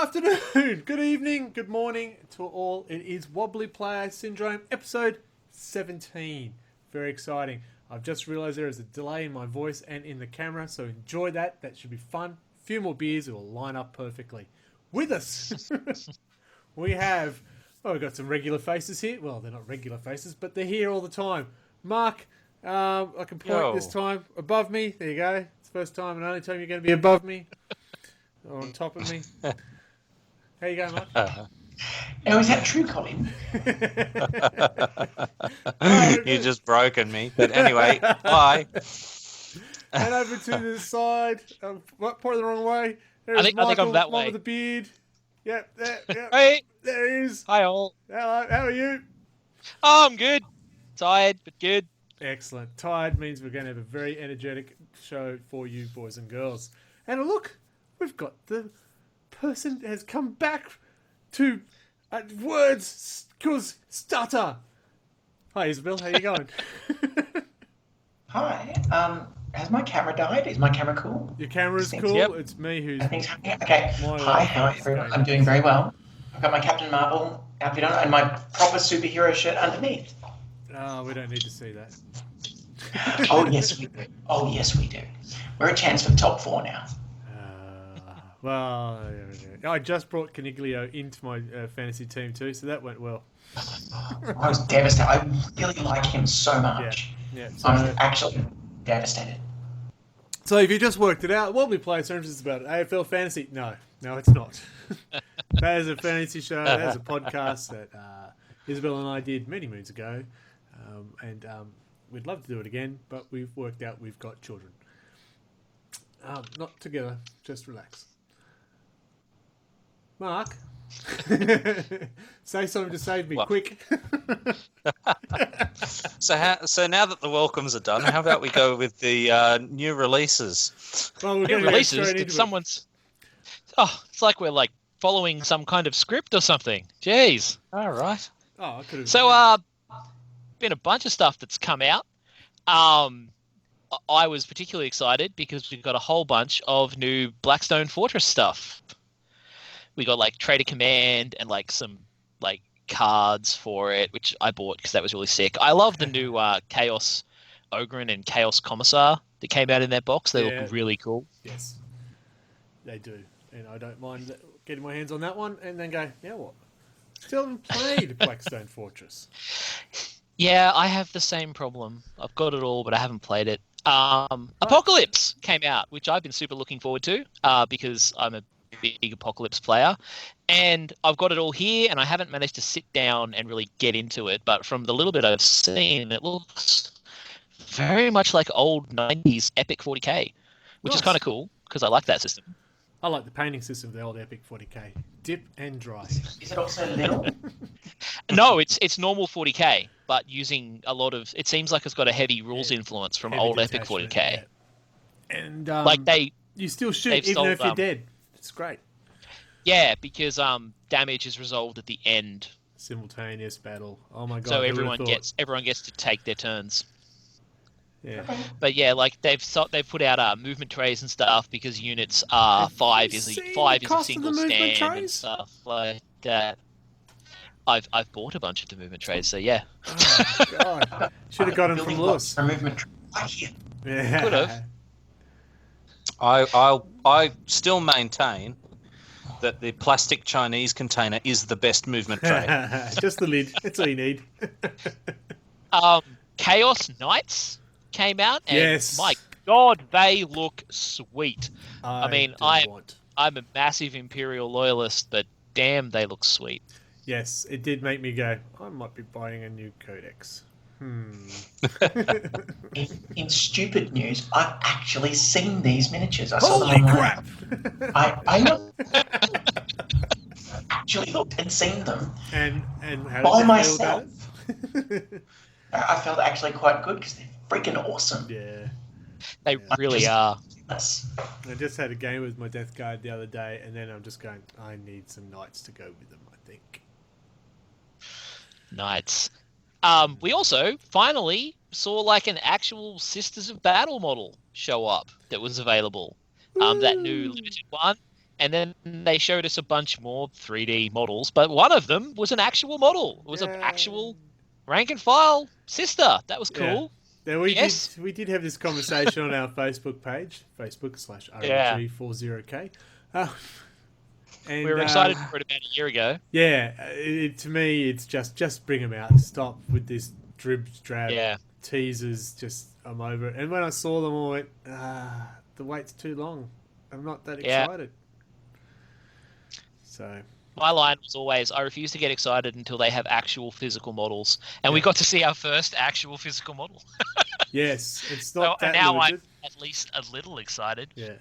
afternoon, good evening, good morning to all. It is Wobbly Player Syndrome, episode 17. Very exciting. I've just realised there is a delay in my voice and in the camera, so enjoy that. That should be fun. A few more beers, it will line up perfectly. With us, we've got some regular faces here. Well, they're not regular faces, but they're here all the time. Mark, I can point this time above me. There you go. It's the first time and only time you're going to be above me. Or on top of me. How you going, Mark? Now, is that true, Colin? You've just broken me. But anyway, bye. And over to the side. Point the wrong way. There's I think I'm that way. With the beard. Yep, there. Hey. There he is. Hi, all. Hello, how are you? Oh, I'm good. Tired, but good. Excellent. Tired means we're going to have a very energetic show for you, boys and girls. And look, we've got the person that has come back to words because stutter. Hi, Isabel. How you going? Hi. Has my camera died? Is my camera cool? Your camera's cool. Yep. It's me who's... Okay. Hi, how are everyone? I'm doing very well. I've got my Captain Marvel outfit on and my proper superhero shirt underneath. Oh, we don't need to see that. Oh, yes, we do. We're a chance for the top 4 now. Well, I just brought Caniglio into my fantasy team too, so that went well. I was devastated. I really like him so much. Yeah. So, I'm actually devastated. So if you just worked it out, Wobbly Player Syndrome is about AFL fantasy. No, it's not. That is a fantasy show. That is a podcast that Isabel and I did many moons ago, and we'd love to do it again, but we've worked out we've got children. Not together. Just relax. Mark, say something to save me, quick. So now that the welcomes are done, how about we go with the new releases? Well, we're New going releases. to Did someone's? Oh, it's like we're following some kind of script or something. Jeez. All right. Oh, I could have. So, been a bunch of stuff that's come out. I was particularly excited because we've got a whole bunch of new Blackstone Fortress stuff. We got Trader Command and some cards for it, which I bought because that was really sick. I love the new Chaos Ogren and Chaos Commissar that came out in their box. They look really cool. Yes, they do, and I don't mind getting my hands on that one and then go, yeah, what? Still haven't played Blackstone Fortress. Yeah, I have the same problem. I've got it all, but I haven't played it. Apocalypse came out, which I've been super looking forward to because I'm a big Apocalypse player, and I've got it all here, and I haven't managed to sit down and really get into it. But from the little bit I've seen, it looks very much like old 90s Epic 40k, which is kind of cool because I like that system. I like the painting system of the old Epic 40k. Dip and dry. Is it also little? No, it's normal 40k, but using a lot of... It seems like it's got a heavy rules influence from old Epic 40k. Yeah. And you still shoot even if you're dead. It's great. Yeah, because damage is resolved at the end. Simultaneous battle. Oh my god! So everyone gets to take their turns. Yeah. But yeah, they've put out movement trays and stuff because units are five is a single stand and stuff like that. I've bought a bunch of the movement trays, so yeah. Oh god! Should have got them from Lewis. A movement tray right here. Yeah. Could have. I still maintain that the plastic Chinese container is the best movement tray. Just the lid. That's all you need. Chaos Knights came out, and yes. My god, they look sweet. I'm a massive Imperial loyalist, but damn, they look sweet. Yes, it did make me go, I might be buying a new codex. In stupid news, I've actually seen these miniatures. I saw Holy them crap! I actually looked and seen them. And how by did myself. Feel about it? I felt actually quite good because they're freaking awesome. Yeah. They really are. Yes. I just had a game with my Death Guard the other day, and then I'm just going, I need some knights to go with them, I think. Knights. We also finally saw an actual Sisters of Battle model show up that was available. That new limited one. And then they showed us a bunch more 3D models, but one of them was an actual model. It was an actual rank and file sister. That was cool. Yeah, we did have this conversation on our Facebook page, Facebook/ROG40K. And, we were excited for it about a year ago. Yeah, to me, it's just bring them out. Stop with this drib drab teasers. Just I'm over it. And when I saw them, I went, the wait's too long. I'm not that excited. So my line was always, I refuse to get excited until they have actual physical models. And we got to see our first actual physical model. Yes, it's not that now limited. I'm at least a little excited. Yeah.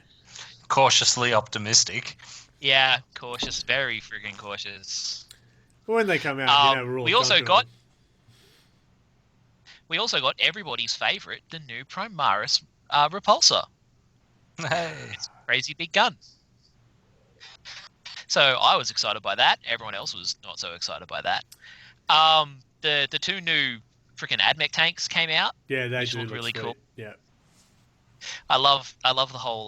Cautiously optimistic. Yeah, cautious, very friggin' cautious. When they come out, we're all. We also got everybody's favourite, the new Primaris repulsor. Hey, it's a crazy big gun. So I was excited by that. Everyone else was not so excited by that. The two new freaking AdMech tanks came out. Yeah, they which do look look really sweet. cool. Yeah. I love the whole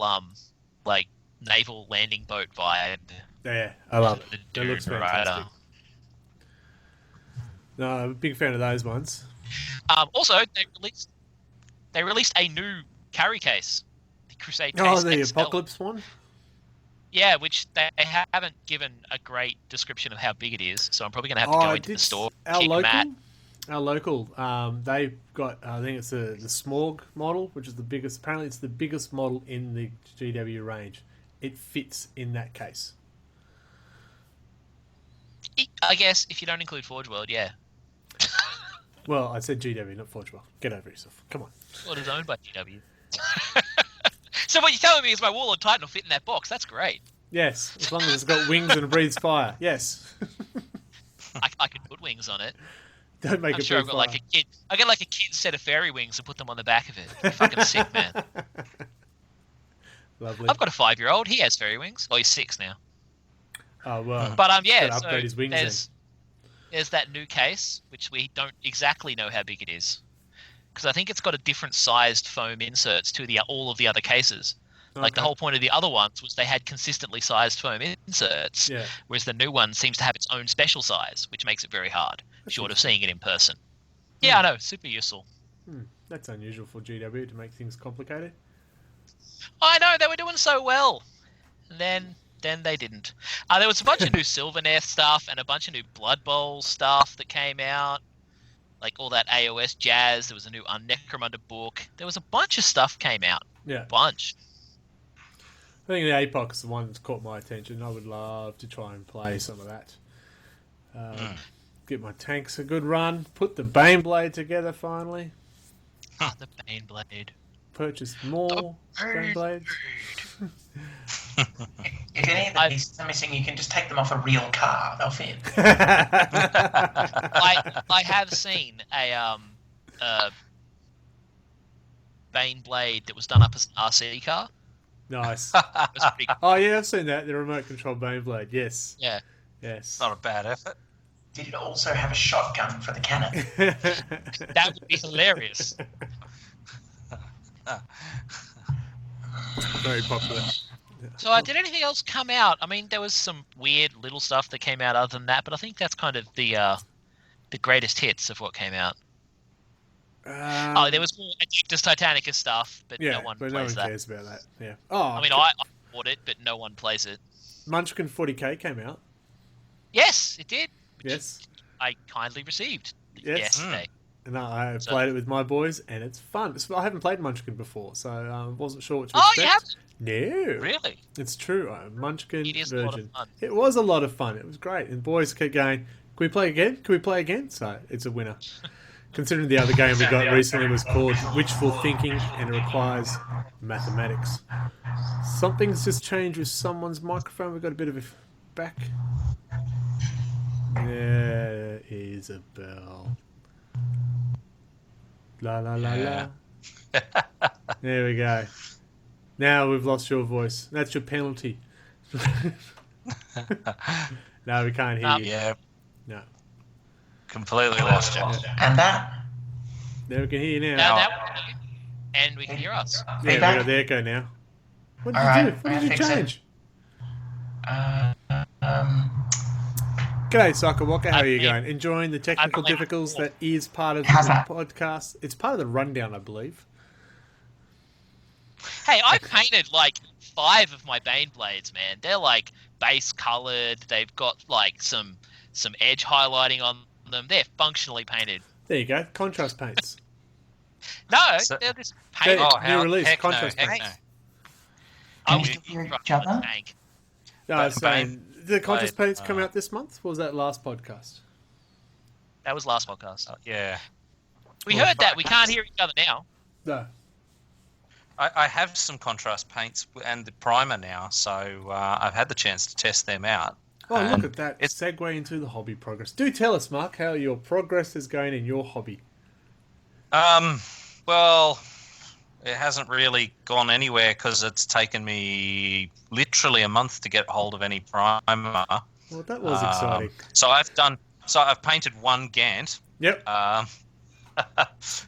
like naval landing boat vibe. Yeah, I love it. It looks fantastic. No, I'm a big fan of those ones. Also, they released a new carry case, the Crusade case. Oh, the XL. Apocalypse one. Yeah, which they haven't given a great description of how big it is, so I'm probably going to have to go into the store. Our local, they've got, I think it's the Smorg model, which is the biggest. Apparently, it's the biggest model in the GW range. It fits in that case. I guess if you don't include Forge World, yeah. Well, I said GW, not Forge World. Get over yourself. Come on. Well, it's owned by GW. So what you're telling me is my Warlord Titan will fit in that box. That's great. Yes, as long as it's got wings and breathes fire. Yes. I could put wings on it. Don't make it. I've got like a kid. I get like a kid's set of fairy wings and put them on the back of it. You're fucking sick, man. Lovely. I've got a 5-year-old. He has fairy wings. Oh, he's 6 now. Oh well. But yeah, upgrade his wings there's that new case which we don't exactly know how big it is, because I think it's got a different sized foam inserts to all of the other cases. Like the whole point of the other ones was they had consistently sized foam inserts, whereas the new one seems to have its own special size, which makes it very hard, short of seeing it in person. Yeah, I know, super useful. That's unusual for GW to make things complicated. I know, they were doing so well. And then they didn't. There was a bunch of new Sylvaneth stuff and a bunch of new Blood Bowl stuff that came out. Like all that AOS jazz. There was a new Necromunda book. There was a bunch of stuff came out. Yeah. Bunch. I think the APOC is the one that's caught my attention. I would love to try and play some of that. Get my tanks a good run. Put the Baneblade together finally. The Baneblade. Purchase more Baneblades. If any of the pieces are missing, you can just take them off a real car. They'll fit. I have seen a Baneblade that was done up as an RC car. Nice. Pretty... Oh yeah, I've seen that. The remote control Baneblade. Yes. Yeah. Yes. Not a bad effort. Did it also have a shotgun for the cannon? That would be hilarious. Very popular. So did anything else come out? I mean, there was some weird little stuff that came out other than that, but I think that's kind of the greatest hits of what came out. There was more Adeptus Titanicus stuff, but no one cares about that. Yeah. Oh, I mean, I bought it, but no one plays it. Munchkin 40k came out. Yes, it did. Yes. I kindly received Mm. yesterday. And I played it with my boys, and it's fun. I haven't played Munchkin before, so I wasn't sure what to expect. You haven't? No. Really? It's true. Munchkin It is Virgin. a lot of fun. It was a lot of fun. It was great. And boys kept going, can we play again? Can we play again? So it's a winner. Considering the other game we got recently was called Wishful Thinking, and it requires mathematics. Something's just changed with someone's microphone. We've got a bit of a back. There is a bell. La la la la. There we go. Now we've lost your voice. That's your penalty. No, we can't hear you. Yeah. No. Completely lost you. And that? Now we can hear you now. Now and we can hear us. Yeah, we got the echo now. What did you do? What did you change? G'day, Soccer Walker. How are you I mean, going? Enjoying the technical playing difficulties four. that is part of the How's that? podcast. It's part of the rundown, I believe. Hey, I painted like 5 of my Bane blades, man. They're like base colored. They've got like some edge highlighting on them. They're functionally painted. There you go. Contrast paints. No, So- they're just painted. New how release, heck contrast no, heck paints. I Can was you hear drunk each on the other? tank. No, I was But saying, did the contrast Bane, paints come out this month? Or was that last podcast? That was last podcast. Yeah. We Well, heard that. We can't hear each other now. No. I have some contrast paints and the primer now, so I've had the chance to test them out. Oh, look And at that. it's- Segue into the hobby progress. Do tell us, Mark, how your progress is going in your hobby. Well, it hasn't really gone anywhere because it's taken me literally a month to get hold of any primer. Well, that was exciting. So I've painted one Gantt, Yep.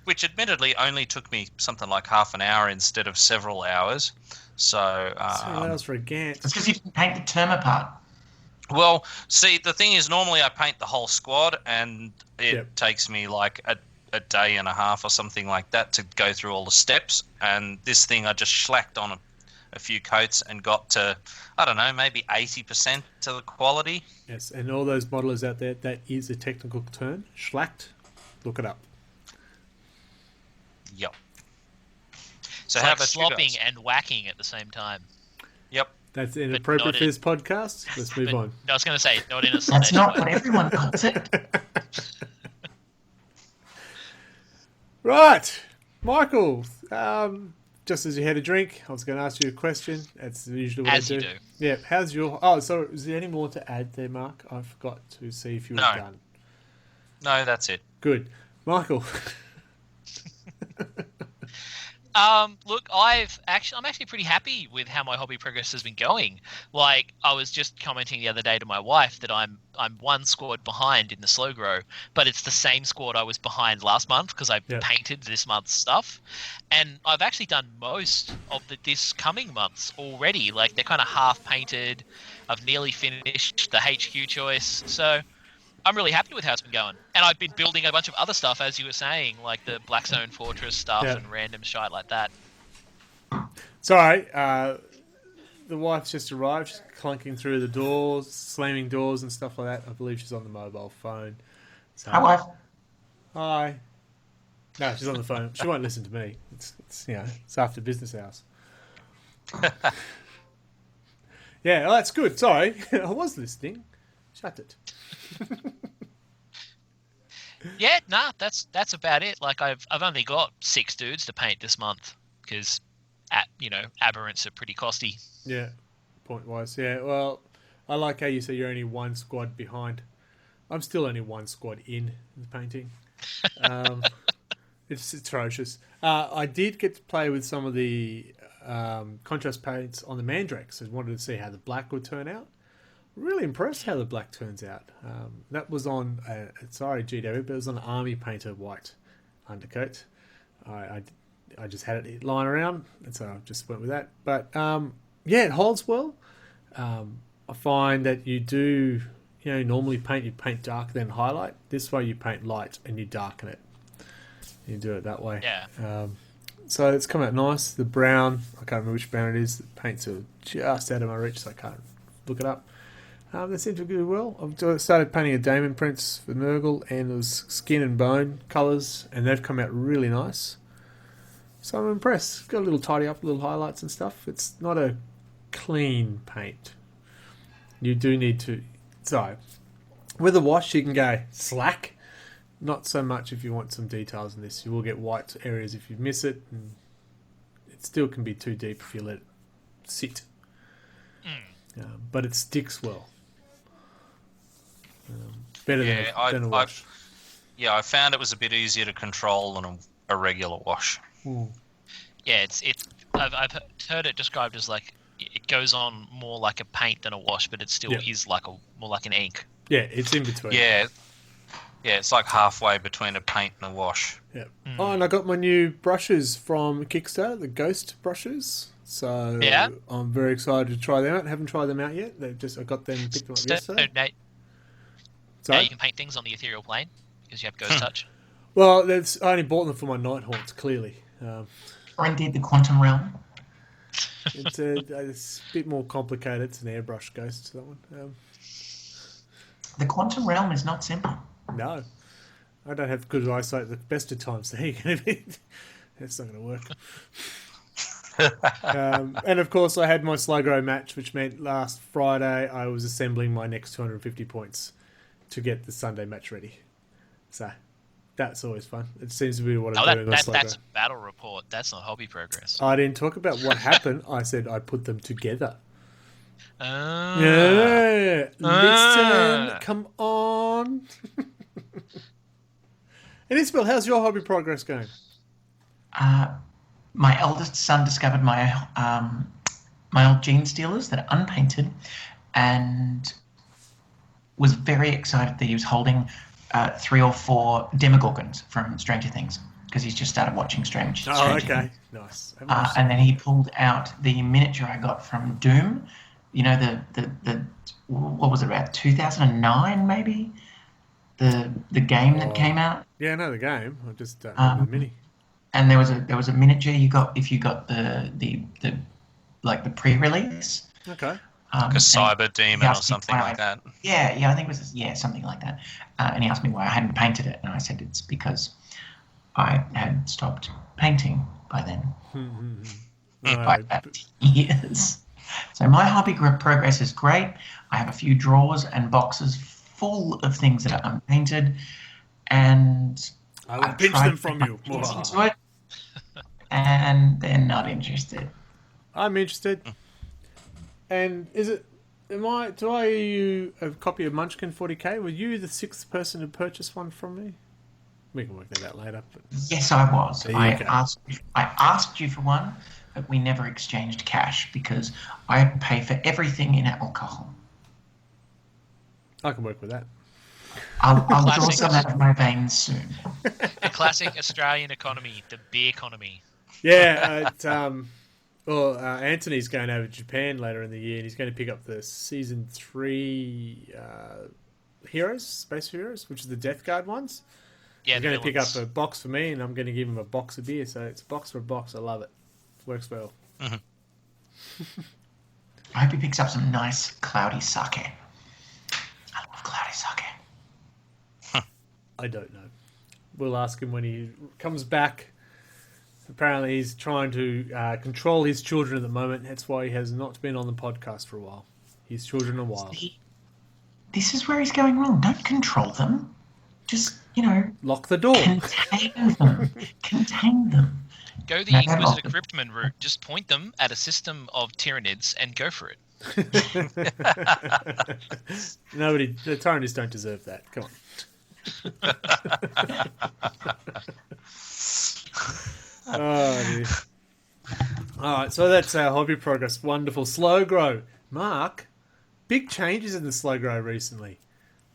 which admittedly only took me something like half an hour instead of several hours. So, So that was for a Gantt. It's because you didn't paint the term apart. well, see, the thing is, normally I paint the whole squad, and it Yep. takes me like a day and a half or something like that to go through all the steps. And this thing, I just schlacked on a few coats and got to, I don't know, maybe 80% to the quality. Yes, and all those modelers out there, that is a technical term. Schlacked. Look it up. Yep. It's So how like about you slopping guys? and whacking at the same time. Yep. That's not inappropriate for in- this podcast. Let's move But, on. no, I was going to say, not in a That's Slanesh not way. what everyone calls it. Right, Michael. Just as you had a drink, I was going to ask you a question. That's usually what As I you do. do. Yeah. How's your? Oh, so is there any more to add there, Mark? I forgot to see if you were No. done. No, that's it. Good, Michael. Look, I'm actually pretty happy with how my hobby progress has been going. Like, I was just commenting the other day to my wife that I'm one squad behind in the slow grow, but it's the same squad I was behind last month because I Yeah. painted this month's stuff, and I've actually done most of this coming months already. Like, they're kind of half painted. I've nearly finished the HQ choice, so I'm really happy with how it's been going. And I've been building a bunch of other stuff, as you were saying, like the Blackstone Fortress stuff Yeah. and random shite like that. Sorry, the wife's just arrived. She's clunking through the doors, slamming doors and stuff like that. I believe she's on the mobile phone. So, Hi, wife. Hi. No, she's on the phone. She won't listen to me. It's it's after business hours. Yeah, well, that's good. Sorry, I was listening. Shut it. Yeah, nah, that's about it. Like I've only got 6 dudes to paint this month because, aberrants are pretty costy. Yeah, point wise. Yeah, well, I like how you say you're only one squad behind. I'm still only one squad in the painting. It's atrocious. I did get to play with some of the contrast paints on the Mandrakes. I wanted to see how the black would turn out. Really impressed how the black turns out. That was on, sorry GW, but it was on an Army Painter white undercoat. I just had it lying around, and so I just went with that. But yeah, it holds well. I find that you do, normally you paint darker than highlight. This way you paint light and you darken it. You do it that way. Yeah. So it's come out nice. The brown, I can't remember which brown it is. The paints are just out of my reach, so I can't look it up. They seem to do well. I've started painting a Damon Prince for Nurgle, and it was skin and bone colours, and they've come out really nice. So I'm impressed. Got a little tidy up, little highlights and stuff. It's not a clean paint. You do need to... So, with a wash, you can go slack. Not so much if you want some details in this. You will get white areas if you miss it, and it still can be too deep if you let it sit. But it sticks well. Better than a wash. I found it was a bit easier to control than a regular wash. Yeah, I've heard it described as like it goes on more like a paint than a wash, but it still is like more like an ink. Yeah, it's in between. Yeah, Yeah, it's like halfway between a paint and a wash. Yeah. Oh, and I got my new brushes from Kickstarter, the Ghost brushes. So Yeah? I'm very excited to try them out. Haven't tried them out yet. I got them, picked them up yesterday. Now Sorry? you can paint things on the ethereal plane because you have Ghost Touch. Well, I only bought them for my Night Haunts, clearly. Or indeed the Quantum Realm. It's a bit more complicated. It's an airbrush ghost, that one. The Quantum Realm is not simple. No. I don't have good eyesight at the best of times. So you're going to be... That's not going to work. And of course, I had my slow grow match, which meant last Friday I was assembling my next 250 points to get the Sunday match ready. So that's always fun. It seems to be what I'm doing. That's a battle report. That's not hobby progress. I didn't talk about what happened. I said I put them together. Listen, come on. And Isabel, how's your hobby progress going? My eldest son discovered my old Gene Stealers that are unpainted, and was very excited that he was holding 3 or 4 Demogorgons from Stranger Things, because he's just started watching Stranger okay, Things. nice. And then he pulled out the miniature I got from Doom. You know, the what was it, about 2009 maybe? The game that came out. Yeah, I know the game. I just don't know the mini. And there was a miniature you got if you got the pre-release. Okay. Like a cyber demon or something like that. Yeah, I think it was something like that. And he asked me why I hadn't painted it, and I said it's because I had stopped painting by then. By about 10 years. So my hobby progress is great. I have a few drawers and boxes full of things that are unpainted, and I will pinch them from you. Into it, and they're not interested. I'm interested. And do I owe you a copy of Munchkin 40k? Were you the 6th person to purchase one from me? We can work that out later. But... Yes, I was. I go. asked you for one, but we never exchanged cash because I pay for everything in alcohol. I can work with that. I'll draw some out of my veins soon. The classic Australian economy, the beer economy. Yeah, Anthony's going over to Japan later in the year, and he's going to pick up the Season 3 Space Heroes, which is the Death Guard ones. Yeah, he's going to pick up a box for me, and I'm going to give him a box of beer, so it's a box for a box. I love it. Works well. Mm-hmm. I hope he picks up some nice cloudy sake. I love cloudy sake. I don't know. We'll ask him when he comes back. Apparently he's trying to control his children at the moment. That's why he has not been on the podcast for a while. His children are wild. See, this is where he's going wrong. Don't control them. Just, lock the door. Contain them. Contain them. Go the Inquisitor Cryptman route. Just point them at a system of Tyranids and go for it. The Tyranids don't deserve that. Come on. Oh, dear. Alright, so that's our hobby progress. Wonderful. Slow grow. Mark, big changes in the slow grow recently.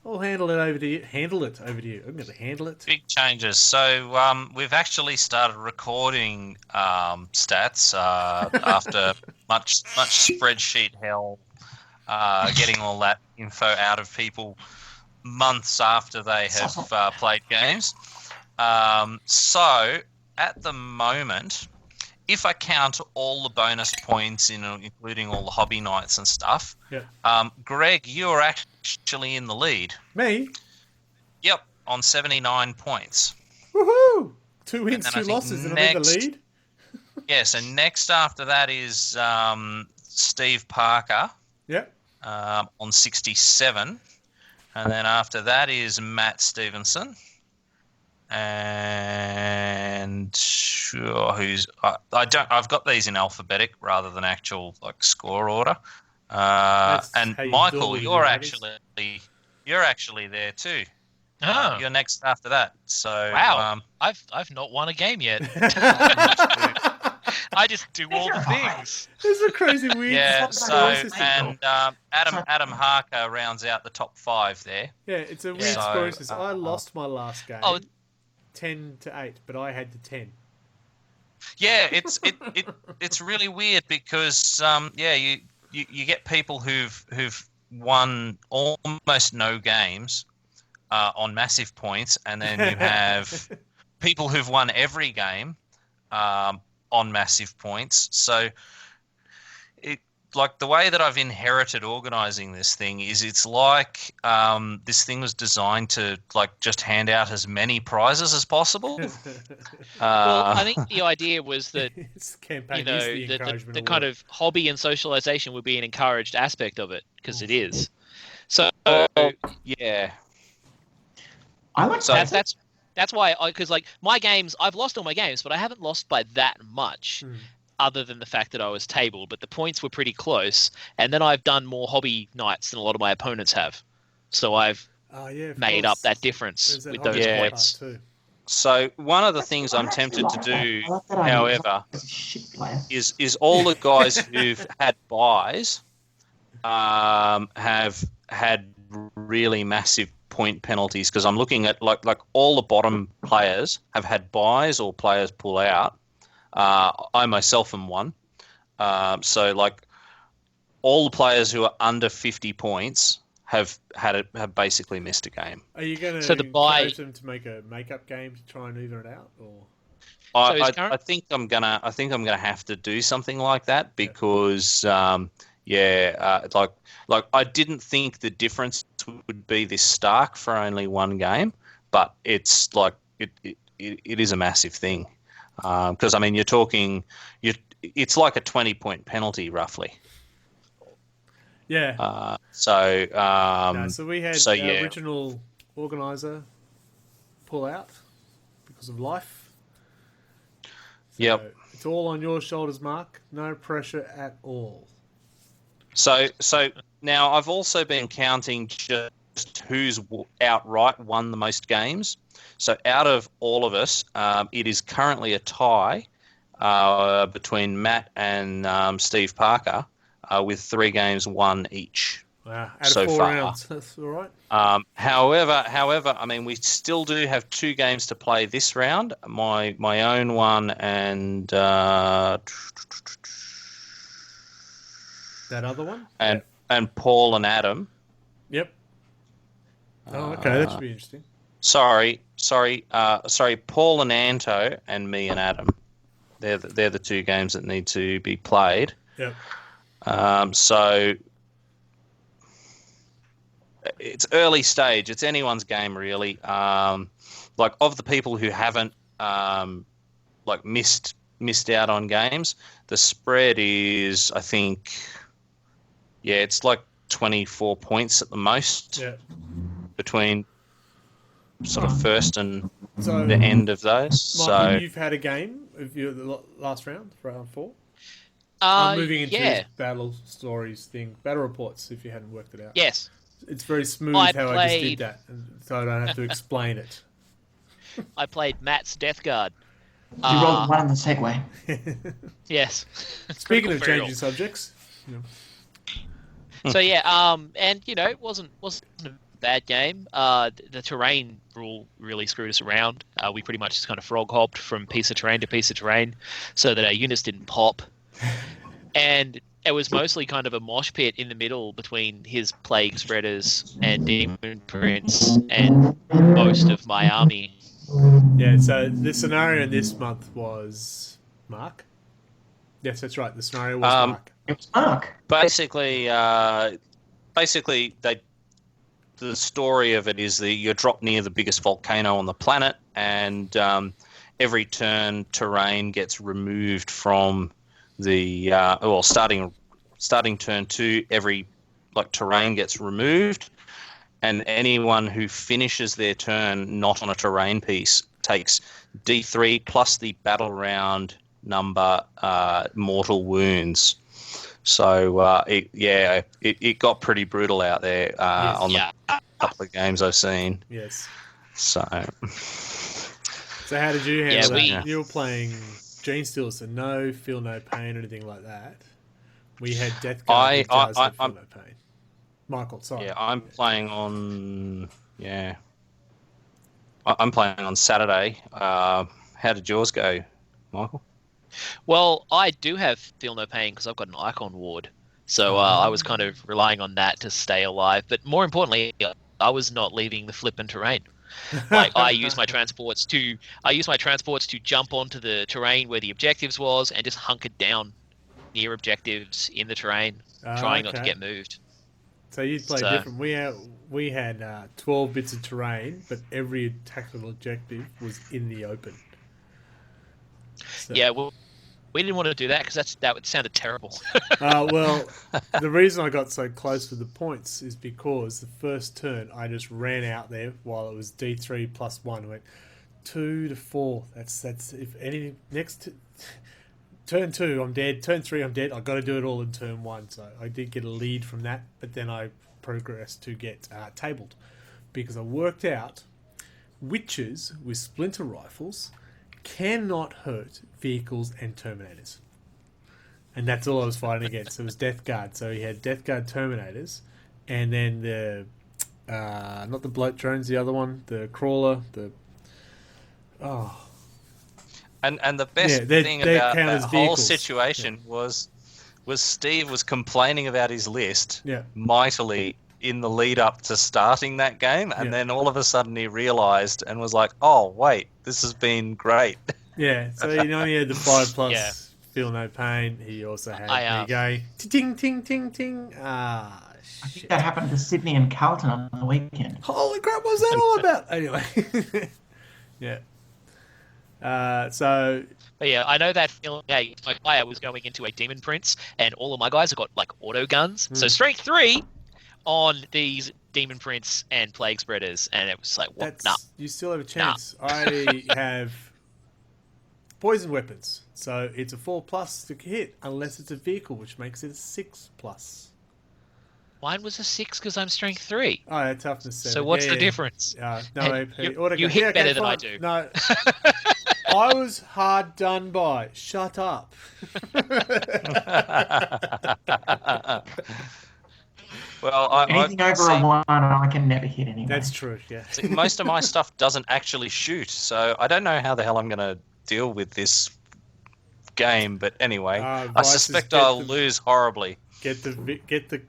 I'll handle it over to you. I'm going to handle it. Big changes. So we've actually started recording stats after much spreadsheet hell, getting all that info out of people months after they have played games. So at the moment, if I count all the bonus points, including all the hobby nights and stuff, Greg, you're actually in the lead. Me? Yep, on 79 points. Woohoo! 2 wins, 2 losses, and I'm in the lead? Yes, and next after that is Steve Parker. Yep. On 67. And then after that is Matt Stevenson. And I've got these in alphabetic rather than actual score order. And Michael, you're actually there too. Oh. You're next after that. So wow, I've not won a game yet. I just do all the things. This is a crazy weird. Yeah. That's So not nice. and Adam Harker rounds out the top 5 there. Yeah, it's a weird Yeah. scoring So, system. I lost my last game, Oh. 10-8, but I had the 10. Yeah, it's really weird because you get people who've won almost no games on massive points, and then you have people who've won every game on massive points. So like the way that I've inherited organizing this thing is it's like this thing was designed to like just hand out as many prizes as possible. Well, I think the idea was that This campaign you know is the the encouragement kind award. of hobby and socialization would be an encouraged aspect of it because it is. So Yeah. I like So that. that's why because like my games, I've lost all my games, but I haven't lost by that much. Other than the fact that I was tabled, but the points were pretty close, and then I've done more hobby nights than a lot of my opponents have, so I've Oh, yeah, of made course. up that difference There's that with hobby those Yeah. part points. too. So one of the things I'm tempted to do, I like that idea. however, As a shit player. is all the guys who've had buys have had really massive point penalties because I'm looking at like all the bottom players have had buys or players pull out. I myself am one. So like all the players who are under 50 points have basically missed a game. Are you going to So the buy- encourage them to make a makeup game to try and even it out, or? I think I'm gonna have to do something like that because like I didn't think the difference would be this stark for only one game, but it's like it is a massive thing because I mean it's like a 20-point penalty roughly. Yeah. So So we had so, our yeah. original organizer pull out because of life. So Yep. It's all on your shoulders, Mark. No pressure at all. So now I've also been counting just who's outright won the most games. So out of all of us, it is currently a tie between Matt and Steve Parker with 3 games won each. Wow. Out So of 4 far. rounds. That's all right. However, I mean, we still do have 2 games to play this round. My own one and That other one? and Paul and Adam. Yep. Oh, okay. That should be interesting. Sorry, Paul and Anto and me and Adam. They're the 2 games that need to be played. Yep. So it's early stage. It's anyone's game, really. Like of the people who haven't like missed out on games, the spread is, I think, it's like 24 points at the most Yeah. between sort of first and So, the end of those. Michael, So you've had a game of your last round, round 4. I'm moving into yeah. this battle stories thing, battle reports. If you hadn't worked it out, Yes. it's very smooth I how I just did played- that, and so I don't have to explain it. I played Matt's Death Guard. You rolled 1 on the Segway. Yes. Speaking of Critical fail. changing subjects, So yeah, and it wasn't a bad game. The terrain rule really screwed us around. We pretty much just kind of frog hopped from piece of terrain to piece of terrain, so that our units didn't pop. And it was mostly kind of a mosh pit in the middle between his plague spreaders and demon prince and most of my army. yeah. So the scenario in this month was Mark. Yes, that's right. The scenario was Mark. It's Mark. basically, the story of it is that you're dropped near the biggest volcano on the planet, and every turn terrain gets removed from the starting turn 2, every terrain gets removed, and anyone who finishes their turn not on a terrain piece takes D3 plus the battle round number mortal wounds. So it got pretty brutal out there on the couple of games I've seen. Yes. So So how did you handle Yeah, that? You were playing Gene Stealer, so no feel no pain or anything like that. We had Death Guard that does have feel no pain. Michael, sorry. Yeah, I'm playing on. Yeah, I'm playing on Saturday. How did yours go, Michael? Well, I do have feel no pain because I've got an icon ward, so I was kind of relying on that to stay alive. But more importantly, I was not leaving the flippin' terrain. Like I use my transports to jump onto the terrain where the objectives was and just hunkered down near objectives in the terrain, trying not to get moved. So you played different. We had 12 bits of terrain, but every tactical objective was in the open. So. Yeah, well, we didn't want to do that because that would sounded terrible. Well, the reason I got so close with the points is because the first turn I just ran out there while it was D3 +1. I went 2 to 4. That's if any next turn 2 I'm dead. Turn 3 I'm dead. I got to do it all in turn 1. So I did get a lead from that, but then I progressed to get tabled because I worked out witches with splinter rifles cannot hurt vehicles and Terminators. And that's all I was fighting against. It was Death Guard. So he had Death Guard Terminators, and then the not the bloat drones, the other one, the crawler, And the best thing about that whole situation was Steve was complaining about his list mightily in the lead up to starting that game, and then all of a sudden he realised and was like, "Oh wait, this has been great." Yeah, so he only had the 5+ feel no pain. He also had there you go, ting ting ting ting. I think that happened to Sydney and Carlton on the weekend. Holy crap! What was that all about? Anyway, yeah. But yeah, I know that feeling. Hey, my player was going into a Demon Prince, and all of my guys have got like auto guns. So strength 3 on these Demon Prince and Plague Spreaders, and it was like, what? Nah. You still have a chance. I have poison weapons, so it's a 4+ to hit unless it's a vehicle, which makes it a 6+. Mine was a 6 because I'm strength 3. Oh, yeah, toughness 7. So what's the difference? No, hey, you hit better than I do. No, I was hard done by. Shut up. Well, anything over a 1, I can never hit anyway. That's true. Yeah. See, most of my stuff doesn't actually shoot, so I don't know how the hell I'm going to deal with this game. But anyway, I suspect I'll lose horribly. Get the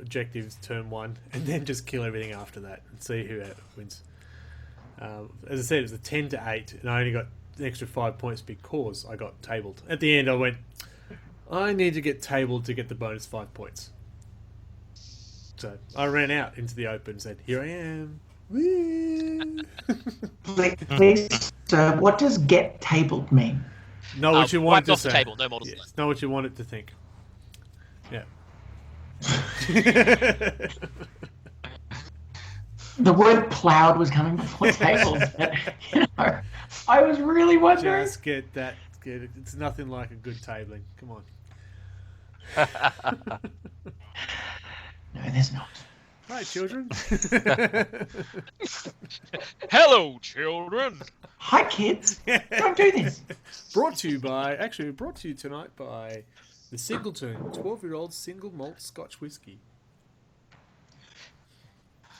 objectives turn 1, and then just kill everything after that and see who wins. As I said, it was a 10 to 8, and I only got an extra 5 points because I got tabled. At the end, I went, I need to get tabled to get the bonus 5 points. So I ran out into the open and said, here I am. Woo! Please, sir, what does get tabled mean? Know what you want to say. The table, no models. Yes, know what you want it to think. Yeah. The word "plowed" was coming before tables, but I was really wondering. Just get that. It's nothing like a good tabling. Come on. No, there's not. Hi, children. Hello, children. Hi, kids. Don't do this. Brought to you tonight by the Singleton 12-year-old single malt Scotch whiskey.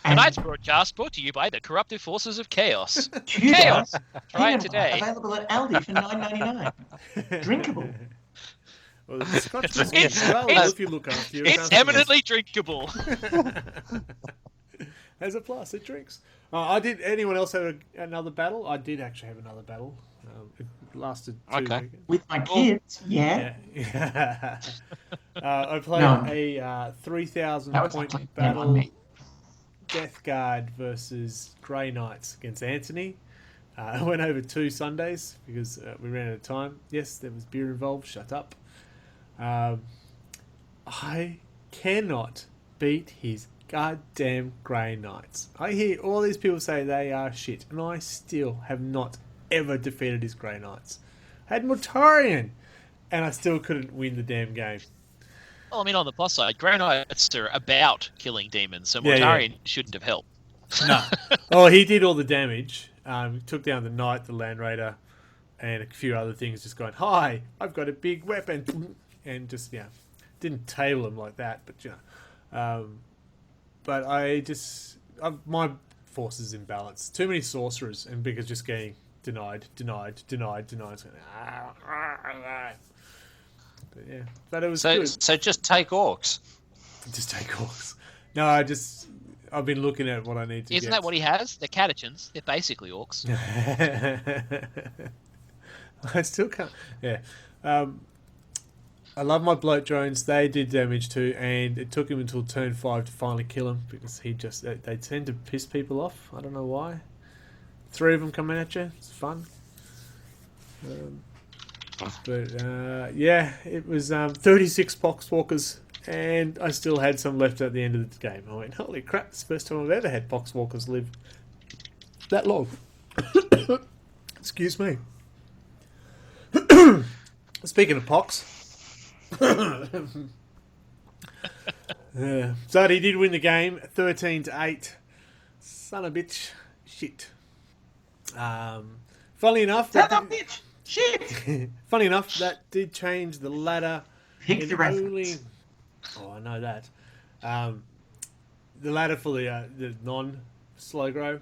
Tonight's broadcast brought to you by the corruptive forces of chaos. Chaos. Try it today. Available at Aldi for $9.99. Drinkable. Well, the Scotch whiskey as well, if you look after you. It's eminently drinkable. As a plus, it drinks. Did anyone else have another battle? I did actually have another battle. It lasted 2 weekends. With my kids, yeah. I played a 3,000 point battle. Death Guard versus Grey Knights against Anthony. I went over 2 Sundays because we ran out of time. Yes, there was beer involved. Shut up. I cannot beat his goddamn Grey Knights. I hear all these people say they are shit, and I still have not ever defeated his Grey Knights. I had Mortarion, and I still couldn't win the damn game. Well, I mean, on the plus side, Grey Knights are about killing demons, so Mortarion shouldn't have helped. No. Oh, he did all the damage. Took down the Knight, the Land Raider, and a few other things, just going, "Hi, I've got a big weapon," and just didn't table him like that, but but my force is imbalanced. Too many sorcerers, and because just getting denied. It's going, but yeah, but it was good. So just take orcs. Just take orcs. No, I've been looking at what I need to. Isn't that what he has? They're catechins. They're basically orcs. I still can't. Yeah. I love my bloat drones. They did damage too, and it took him until turn 5 to finally kill him because they tend to piss people off. I don't know why. 3 of them coming at you. It's fun. Yeah, it was 36 poxwalkers, and I still had some left at the end of the game. I went, holy crap, it's the first time I've ever had poxwalkers live that long. Excuse me. Speaking of pox, so he did win the game, 13-8. Son of a bitch, shit. Funnily enough, funny enough, that did change the ladder. Pick the reference. Oh, I know that. The ladder for the non-slow grow.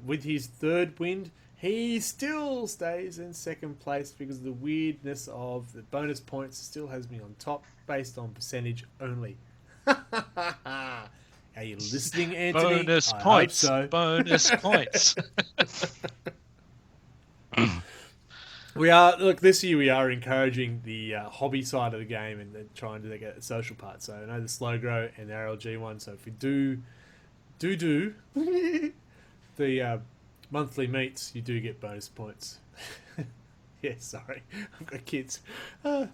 With his third wind, he still stays in second place because of the weirdness of the bonus points still has me on top based on percentage only. Are you listening, Anthony? Bonus I points. hope so. Bonus points. This year we are encouraging the hobby side of the game and then trying to get the social part. So I know the slow grow and the RLG one. So if we do the monthly meets, you do get bonus points. Yeah, sorry, I've got kids. And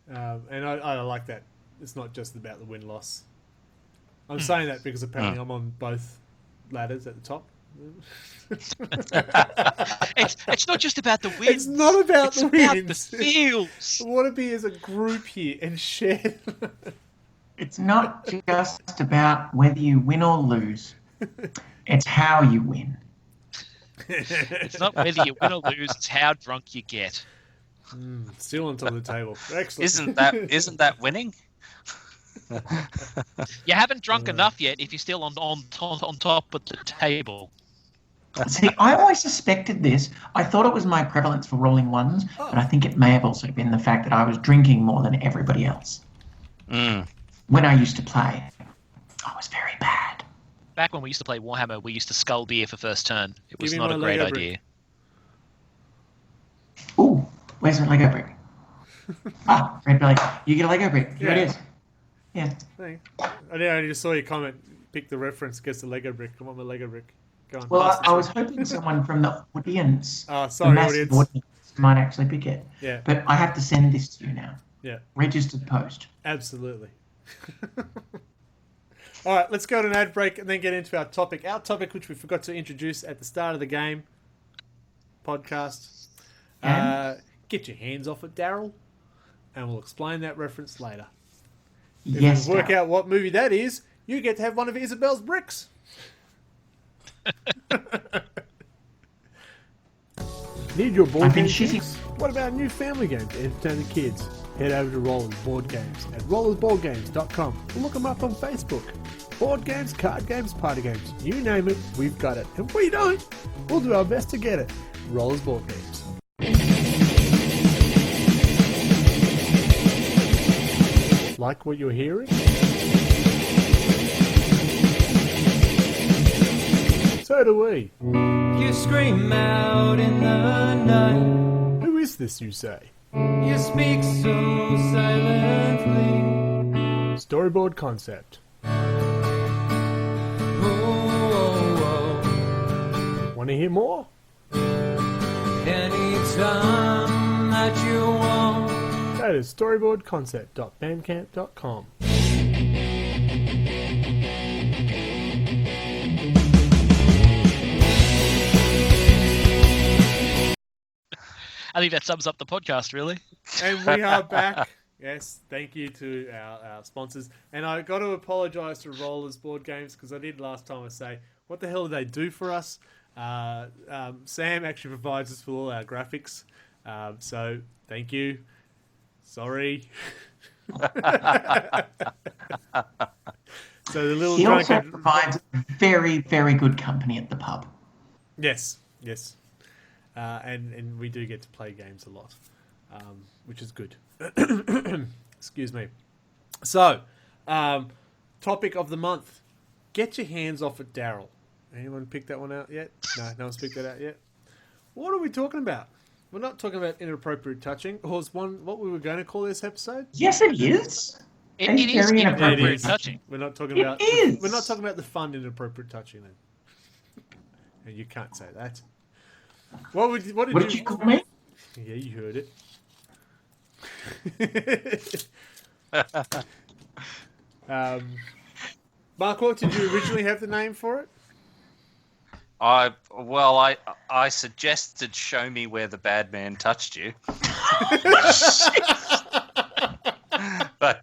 I like that. It's not just about the win-loss. I'm saying that because apparently I'm on both ladders at the top. It's not just about the wins. It's not about the wins. It's about the feels. I want to be as a group here and share. It's not just about whether you win or lose. It's how you win. It's not whether you win or lose, it's how drunk you get. Still on top of the table. Excellent. Isn't that winning? You haven't drunk enough yet if you're still on top of the table. See, I always suspected this. I thought it was my prevalence for rolling ones, but I think it may have also been the fact that I was drinking more than everybody else. When I used to play, I was very bad. Back when we used to play Warhammer, we used to skull beer for first turn. It was not a great Lego idea. Ooh, where's my Lego brick? Red Belly, you get a Lego brick. Here it is. Yeah. I just saw your comment. Pick the reference, guess the Lego brick. Come on, my Lego brick. Go on. Well, I was hoping someone from the audience, sorry, the massive audience, might actually pick it. Yeah. But I have to send this to you now. Yeah. Registered post. Absolutely. All right, let's go to an ad break and then get into our topic. Our topic, which we forgot to introduce at the start of the game podcast. Get your hands off it, Darrel, and we'll explain that reference later. If you work out what movie that is, you get to have one of Isabel's bricks. Need your board games? What about new family games to entertain the kids? Head over to Rollers Board Games at rollersboardgames.com and look them up on Facebook. Board games, card games, party games, you name it, we've got it. And if we don't, we'll do our best to get it. Rollers Board Games. Like what you're hearing? So do we. You scream out in the night. Who is this, you say? You speak so silently. Storyboard concept. Oh, Want to hear more? anytime that you want. Go to storyboardconcept.bandcamp.com. I think that sums up the podcast, really. And we are back. Yes, thank you to our sponsors. And I got to apologise to Rollers Board Games because I did last time I say, what the hell do they do for us? Sam actually provides us with all our graphics. So thank you. Sorry. So the little He also drunken... provides very, very good company at the pub. Yes. And we do get to play games a lot, which is good. Excuse me. So, topic of the month. Get your hands off at Darrel. Anyone picked that one out yet? No one's picked that out yet. What are we talking about? We're not talking about inappropriate touching. Or was one what we were going to call this episode? Yes, it is. It It's is very inappropriate inappropriate. touching. We're not talking It about. is. We're not talking about the fun inappropriate touching then. And you can't say that. What did you call me? Yeah, you heard it. Mark, what did you originally have the name for it? I suggested show me where the bad man touched you. But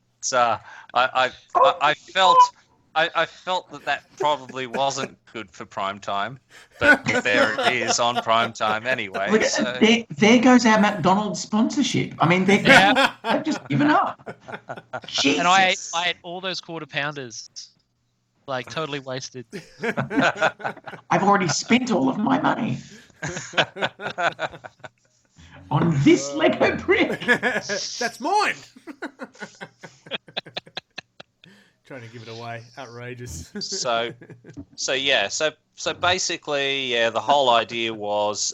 I felt that probably wasn't good for prime time, but there it is on prime time anyway. Look, So. there goes our McDonald's sponsorship. I mean, they've just given up. Jesus. And I ate all those quarter pounders, like totally wasted. I've already spent all of my money on this Lego brick. That's mine. Trying to give it away. Outrageous. So basically, the whole idea was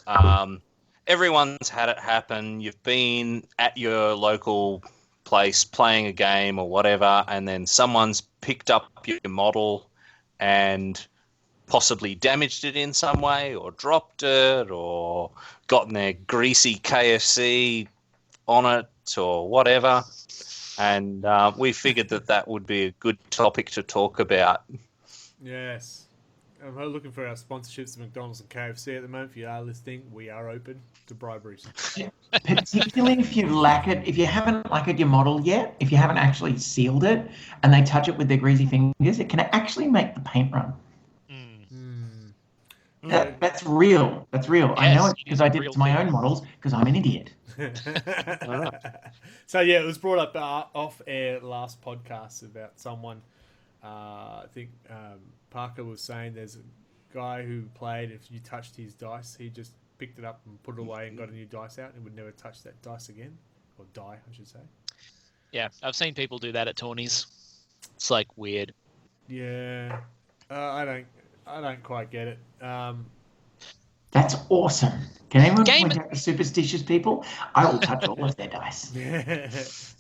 everyone's had it happen. You've been at your local place playing a game or whatever, and then someone's picked up your model and possibly damaged it in some way, or dropped it, or gotten their greasy KFC on it, or whatever. And we figured that would be a good topic to talk about. Yes. I'm looking for our sponsorships of McDonald's and KFC at the moment. If you are listening, we are open to briberies. Particularly if you lack it, if you haven't lacquered your model yet, if you haven't actually sealed it, and they touch it with their greasy fingers, it can actually make the paint run. That's real. That's real. Yes, I know it because I did real it to my thing. own models because I'm an idiot. So yeah, it was brought up off air last podcast about someone. I think Parker was saying there's a guy who played. If you touched his dice, he just picked it up and put it away and got a new dice out, and would never touch that dice again, or die, I should say. Yeah, I've seen people do that at tourneys. It's like weird. Yeah, I don't quite get it. That's awesome. Can anyone Game- point out the superstitious people? I will touch all of their dice.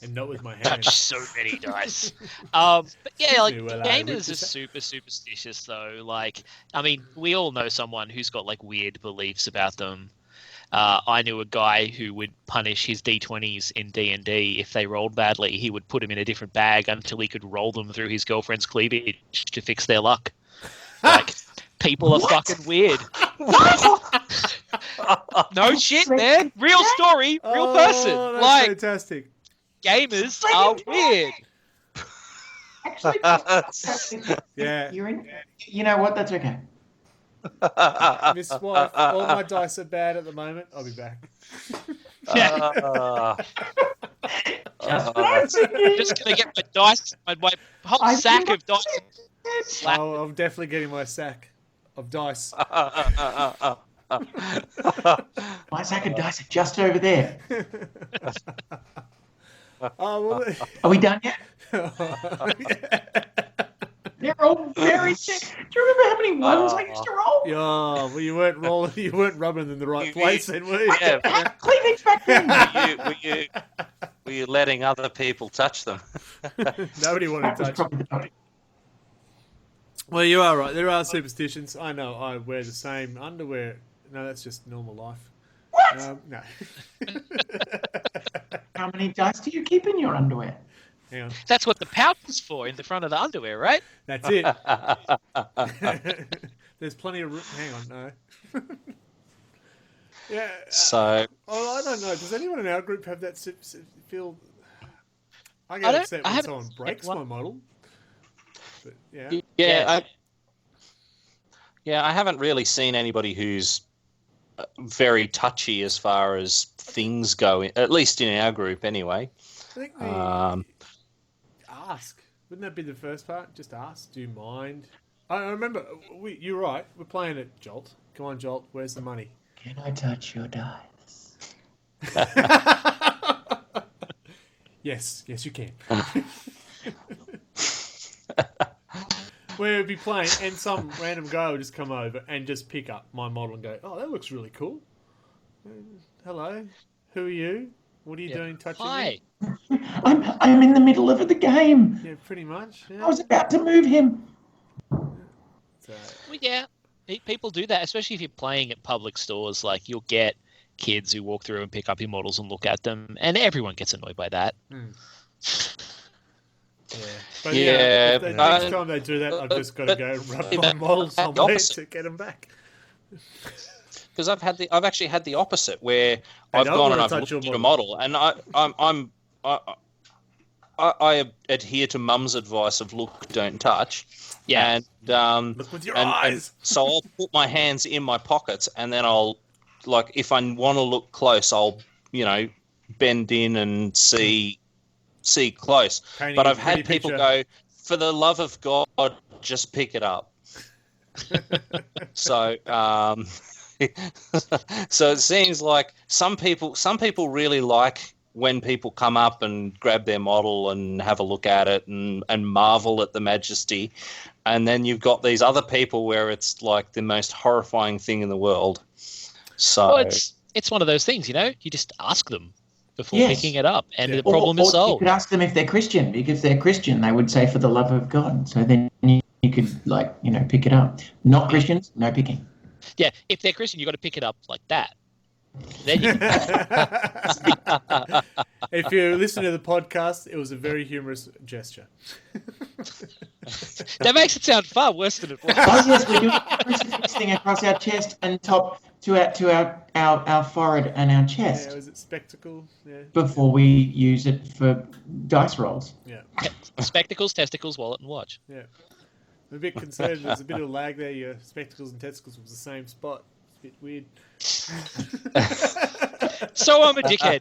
And not with my hand. Touch so many dice. But yeah, like Well, gamers Richard are said- super superstitious though. Like, I mean, we all know someone who's got like weird beliefs about them. I knew a guy who would punish his D20s in D&D if they rolled badly. He would put them in a different bag until he could roll them through his girlfriend's cleavage to fix their luck. Like, people are fucking weird. No shit, man. Real story, real person. Oh, that's Like, fantastic. gamers are weird. Actually, Yeah. you're in. You know what? That's okay. Miss Wife, all my dice are bad at the moment. I'll be back. Just what I figured. Just gonna get my dice, my whole I sack feel of dice. Slap. Oh, I'm definitely getting my sack of dice. My sack of dice are just over there. Oh, well, Are we done yet? yeah. They're all very sick. Do you remember how many ones I used to roll? Oh, well, you weren't rolling. You weren't rubbing in the right place, then, were you? Yeah. I had cleavage back then. Were you letting other people touch them? Nobody wanted That to was touch. probably the topic. Well, you are right. There are superstitions. I know. I wear the same underwear. No, that's just normal life. What? No. How many dice do you keep in your underwear? Hang on. That's what the pouch is for in the front of the underwear, right? That's it. There's plenty of room. Hang on, no. Yeah. So Oh, I don't know. Does anyone in our group have that feel? I I get don't- upset I when haven't someone breaks one. my model. But, yeah. Yeah. Yeah, I haven't really seen anybody who's very touchy as far as things go, at least in our group anyway. I think ask. Wouldn't that be the first part? Just ask. Do you mind? I remember. You're right. We're playing at Jolt. Come on, Jolt. Where's the money? Can I touch your dice? Yes, you can. We'll be playing, and some random guy will just come over and just pick up my model and go, "Oh, that looks really cool. Hello, who are you? What are you doing touching Hi. me?" I'm in the middle of the game. Yeah, pretty much. Yeah. I was about to move him. So, Well, yeah, people do that, especially if you're playing at public stores. Like, you'll get kids who walk through and pick up your models and look at them, and everyone gets annoyed by that. yeah. But Yeah, next time they do that, I've just got to go and rub my model somewhere to get them back. Because I've actually had the opposite, where I've don't gone and wanna I've touch looked your at a model, and I adhere to Mum's advice of look, don't touch. Yeah. And Look with your and eyes. so I'll put my hands in my pockets, and then I'll, like, if I want to look close, I'll, bend in and see close. Painting But a I've had pretty people picture. go, for the love of God, just pick it up. So so it seems like some people really like when people come up and grab their model and have a look at it and marvel at the majesty, and then you've got these other people where it's like the most horrifying thing in the world. So Well, it's one of those things, you just ask them before Yes. picking it up, and Yeah. the problem is Or you solved. could ask them if they're Christian, because if they're Christian, they would say, for the love of God. So then you could, pick it up. Not Christians, no picking. Yeah, if they're Christian, you got to pick it up like that. Then you can If you listen to the podcast, it was a very humorous gesture. That makes it sound far worse than it was. Oh yes, we're doing a crucifix thing across our chest and top to our forehead and our chest Yeah, was it spectacle? Yeah. before we use it for dice rolls. Yeah. Spectacles, testicles, wallet, and watch. Yeah. I'm a bit concerned. There's a bit of lag there. Your spectacles and testicles was the same spot. It's a bit weird. So I'm a dickhead.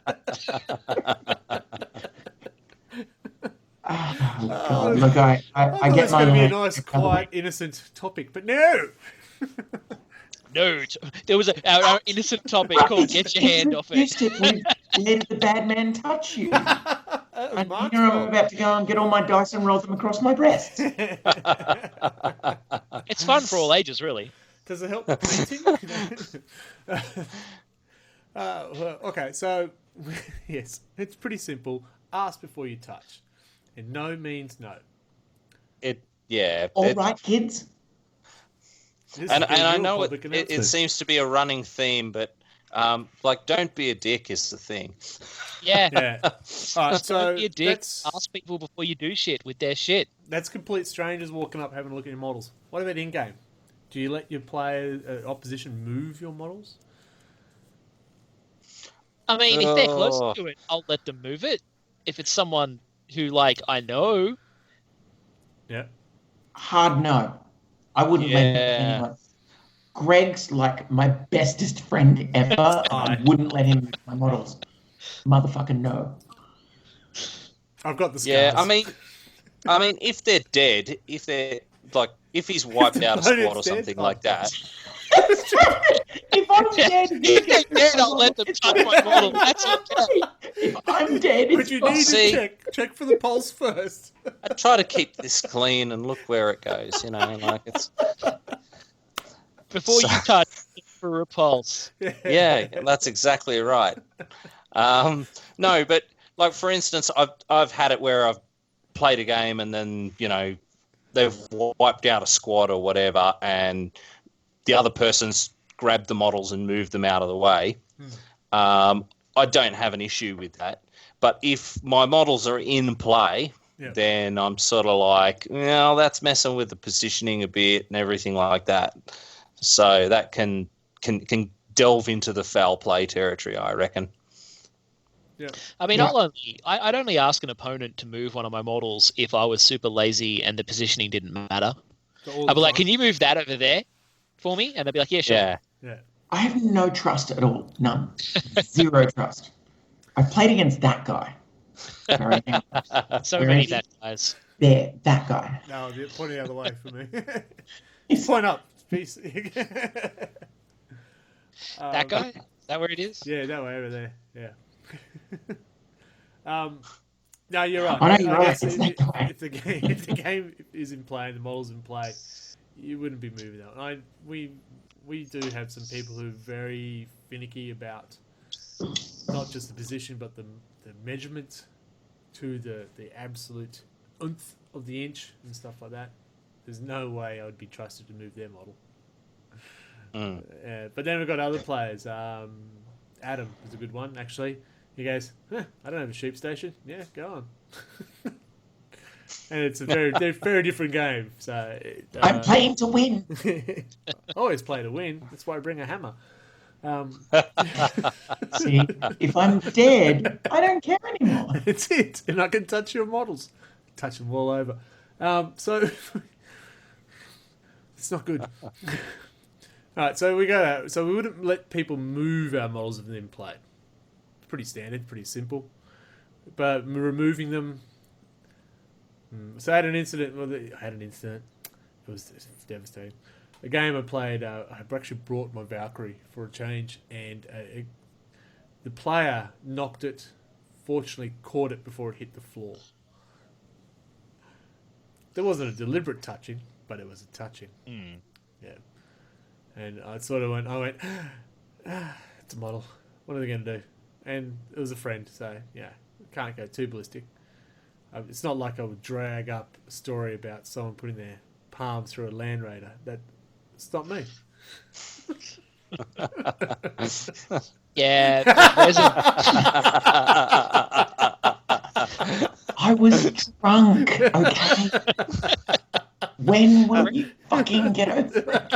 Oh, God. Look, I I get it's my going to be a leg nice, every other quiet, week. innocent topic, but no. No, there was our innocent topic called "Get Your Hand Off It." Introduced it with "Let the bad man touch you." That was And Mark's here I'm fault. about to go and get all my dice and roll them across my breasts. It's fun for all ages, really. Does it help the painting? Well, okay, so yes, it's pretty simple. Ask before you touch, and no means no. All right, kids. This and is the I real know public it announcement. seems to be a running theme, but don't be a dick is the thing. Yeah. Yeah. All right, so Don't be a dick. that's Ask people before you do shit with their shit. complete strangers walking up having a look at your models. What about in game? Do you let your player opposition move your models? I mean, if they're close Oh. to it, I'll let them move it. If it's someone who, I know, Yeah. Hard no. I wouldn't let Yeah. anyone. Greg's like my bestest friend ever. I wouldn't let him move my models. Motherfucking no. I've got the scars. Yeah, I mean, if they're dead, if he's wiped out a But squad it's or dead? something Oh, like that. If I'm dead, if they're dead, I'll let them touch my model. That's okay. If I'm dead, But it's you fine. need See- to check for the pulse first. I try to keep this clean and look where it goes. It's Before you touch, for repulse. yeah, that's exactly right. No, but for instance, I've had it where I've played a game and then they've wiped out a squad or whatever, and the other person's grabbed the models and moved them out of the way. I don't have an issue with that. But if my models are in play, then I'm sort of like, that's messing with the positioning a bit and everything like that. So that can delve into the foul play territory, I reckon. Yeah. I mean, Yeah. I'd only ask an opponent to move one of my models if I was super lazy and the positioning didn't matter. So all I'd the be like, time. can you move that over there? for me? And they'd be like, yeah, sure. Yeah. Yeah. I have no trust at all. None. Zero trust. I've played against that guy. Very So Where many is he? that guys. There, that guy. No, they're pointing the other way for me. He's- Point up. Peace. That guy? Is that where it is? Yeah, that way over there. Yeah. No, you're right. Oh, no, you're I right. guess It's that guy. if the game is in play, the model's in play, you wouldn't be moving that. We do have some people who are very finicky about not just the position but the measurement to the absolute oomph of the inch and stuff like that. There's no way I would be trusted to move their model. But then we've got other players. Adam is a good one, actually. He goes, I don't have a sheep station. Yeah, go on. And it's a they're very different game. So I'm playing to win. I always play to win. That's why I bring a hammer. See, if I'm dead, I don't care anymore. That's it. And I can touch your models. Touch them all over. So it's not good. All right, so we wouldn't let people move our models of them in play. Pretty standard, pretty simple. But removing them. So I had an incident. It was devastating. A game I played, I actually brought my Valkyrie for a change, and the player knocked it. Fortunately, caught it before it hit the floor. There wasn't a deliberate touching, but it was a touching. Yeah. And I sort of went, it's a model. What are they going to do? And it was a friend, so yeah, can't go too ballistic. It's not like I would drag up a story about someone putting their palm through a Land Raider. It's not me. Yeah. I was drunk, okay? When will you fucking get over it?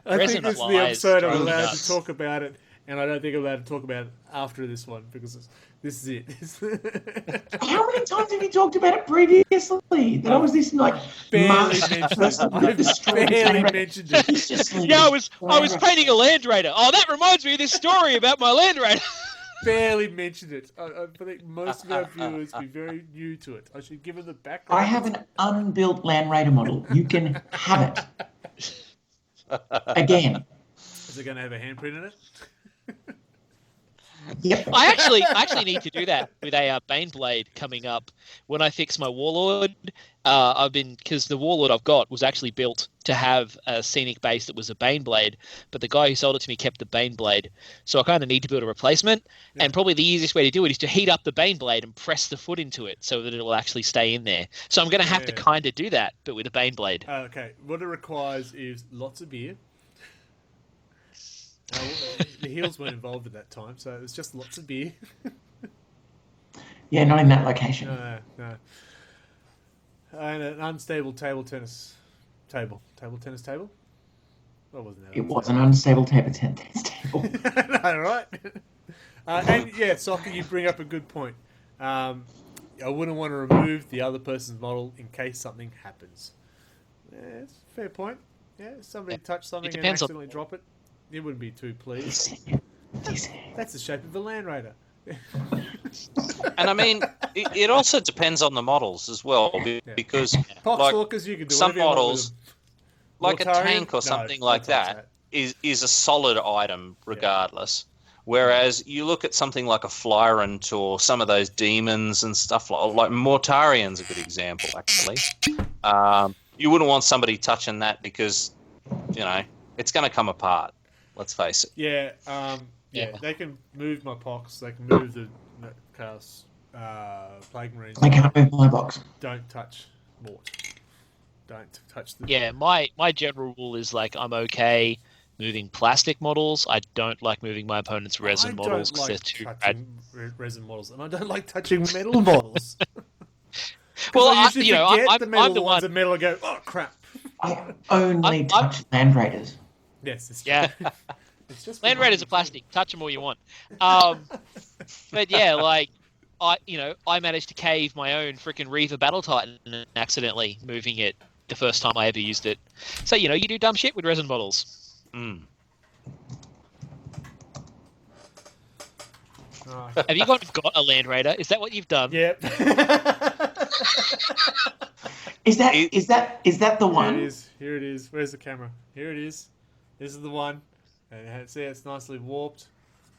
I think Resin this is the flies episode I'm drove allowed nuts. to talk about it, and I don't think I'm allowed to talk about it after this one because this is it. How many times have you talked about it previously? That I was this like Barely masked mentioned person it. who I destroyed barely Land Raider. mentioned it. Viciously Yeah, I was forever. painting a Land Raider. Oh, that reminds me of this story about my Land Raider. Barely mentioned it. I think most of our viewers be very new to it. I should give them the background. I have an unbuilt Land Raider model. You can have it. Again. Is it going to have a handprint in it? Yep. I actually need to do that with a Baneblade coming up when I fix my Warlord. Because the Warlord I've got was actually built to have a scenic base that was a Baneblade, but the guy who sold it to me kept the Baneblade, so I kind of need to build a replacement. Yeah. And probably the easiest way to do it is to heat up the Baneblade and press the foot into it so that it will actually stay in there. So I'm going to have to Yeah. kind of do that, but with a Baneblade. Okay, what it requires is lots of beer. The heels weren't involved at that time, so it was just lots of beer. Yeah, not in that location. No. And an unstable table tennis table. Table tennis table? What wasn't that? It was an unstable tennis table. No, right? And yeah, Soccer, you bring up a good point. I wouldn't want to remove the other person's model in case something happens. Yeah, it's a fair point. Yeah, if somebody touched something and depends on- accidentally drop it, you wouldn't be too pleased. This- That's the shape of a Land Raider. And I mean, it also depends on the models as well, because Poxwalkers, you can do some whatever you want with models, them. like a Mortarian? tank or No, something don't like touch that, is a solid item regardless. Whereas you look at something like a Flyrant or some of those demons and stuff like Mortarian's a good example, actually. You wouldn't want somebody touching that because, it's going to come apart. Let's face it. Yeah, Yeah. they can move my pox. They can move the chaos plague marines. I can't move my box. Don't touch Mort. Don't touch the. Yeah, my general rule is like I'm okay moving plastic models. I don't like moving my opponent's resin models because they're too bad. touching resin models, and I don't like touching metal models. Well, I usually forget I'm the metal the ones one. and metal and go, oh crap. I only I'm- touch Land Raiders. Yes, it's Yeah. It's just Land Raiders are plastic. Touch them all you want. But yeah, like I managed to cave my own freaking Reaver Battle Titan accidentally moving it the first time I ever used it. So, you do dumb shit with resin bottles. Mm. Right. Have you got a Land Raider? Is that what you've done? Yep. Is that the one? Here it is. Here it is. Where's the camera? Here it is. This is the one. And see, it's nicely warped.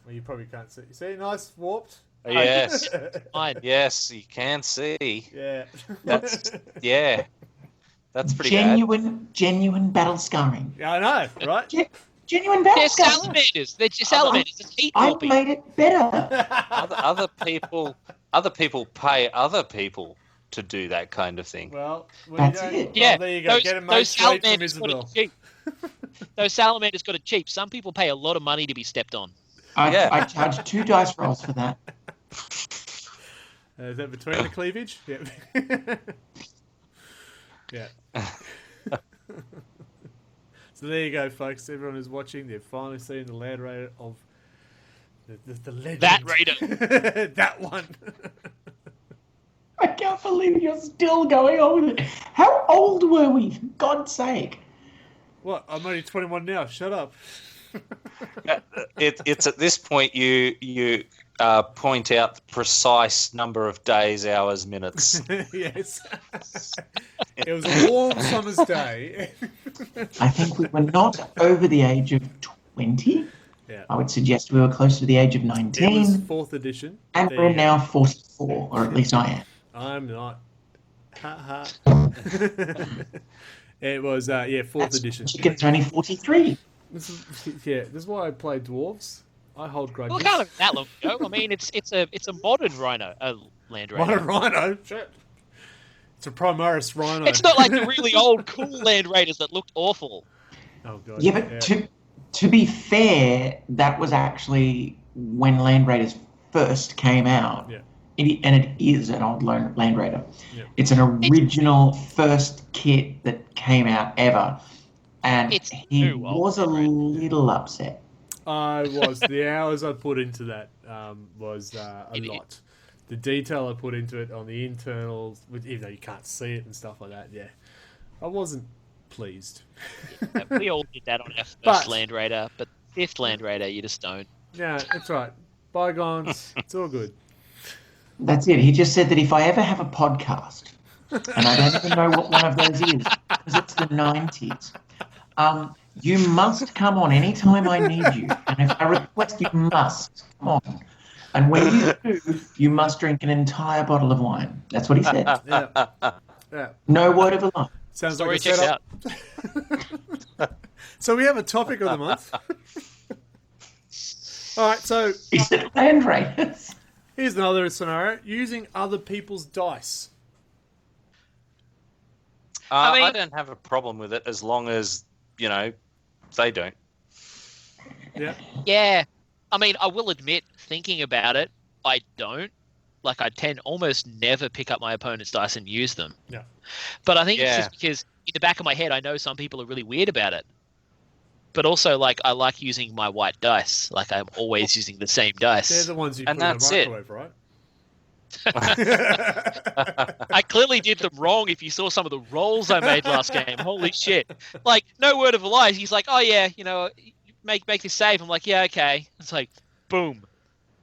Well, you probably can't see. See, nice warped. Yes. Fine. Yes, you can see. Yeah. That's pretty bad. Genuine battle scarring. Yeah, I know, right? Genuine battle They're scarring. salamanders. They're just salamanders. It's heat I've warping. made it better. Other people pay other people to do that kind of thing. Well, That's it. Yeah, there you go. Get it made those straight from salamanders got Isabel. it cheap. Those salamanders got it cheap. Some people pay a lot of money to be stepped on. I charged 2 dice rolls for that. Is that between the cleavage? Yep. Yeah. So there you go, folks. Everyone who's watching, they've finally seen the Land Raider of the legend. That Raider. That one. I can't believe you're still going on with it. How old were we, for God's sake? What? I'm only 21 now. Shut up. It's at this point you point out the precise number of days, hours, minutes. Yes. It was a warm summer's day. I think we were not over the age of 20. Yeah. I would suggest we were close to the age of It was 19. 4th edition. And There we're you go. now 44, or at least I am. I'm not. Ha ha. It was 4th That's edition. Chicken's only 43. This is why I play dwarves. I hold grudges. Well, it can't have been that long ago. I mean, it's a modern Land Raider. What a rhino! Shit. It's a Primaris rhino. It's not like the really old, cool Land Raiders that looked awful. Oh god. Yeah, but to be fair, that was actually when Land Raiders first came out. Yeah. And it is an old Land Raider. Yeah. It's an original first kit that came out ever. And It's he too old, was a little upset. I was. The hours I put into that was a Idiot. lot. The detail I put into it on the internals, even though you can't see it and stuff like that, yeah. I wasn't pleased. We all did that on our first But- Land Raider, but fifth Land Raider, you just don't. Yeah, that's right. Bygones. It's all good. That's it. He just said that if I ever have a podcast, and I don't even know what one of those is, because it's the 90s, you must come on anytime I need you. And if I request, you must come on. And when you do, you must drink an entire bottle of wine. That's what he said. Yeah. Yeah. No word of a lie. Sounds Story like a checks setup. out. So we have a topic of the month. All right, so Is it Land Raiders? here's another scenario: using other people's dice. I mean- I don't have a problem with it as long as they don't. Yeah. Yeah. I mean, I will admit, thinking about it, I don't. Like, I tend almost never pick up my opponent's dice and use them. Yeah. But I think it's Yeah. just because in the back of my head, I know some people are really weird about it. But also, like, I like using my white dice. Like, I'm always using the same They're dice. the ones you And put in the that's it. microwave, right? I clearly did them wrong if you saw some of the rolls I made last game. Holy shit. Like, no word of a lie. He's like, oh, yeah, make this save. I'm like, yeah, okay. It's like, boom.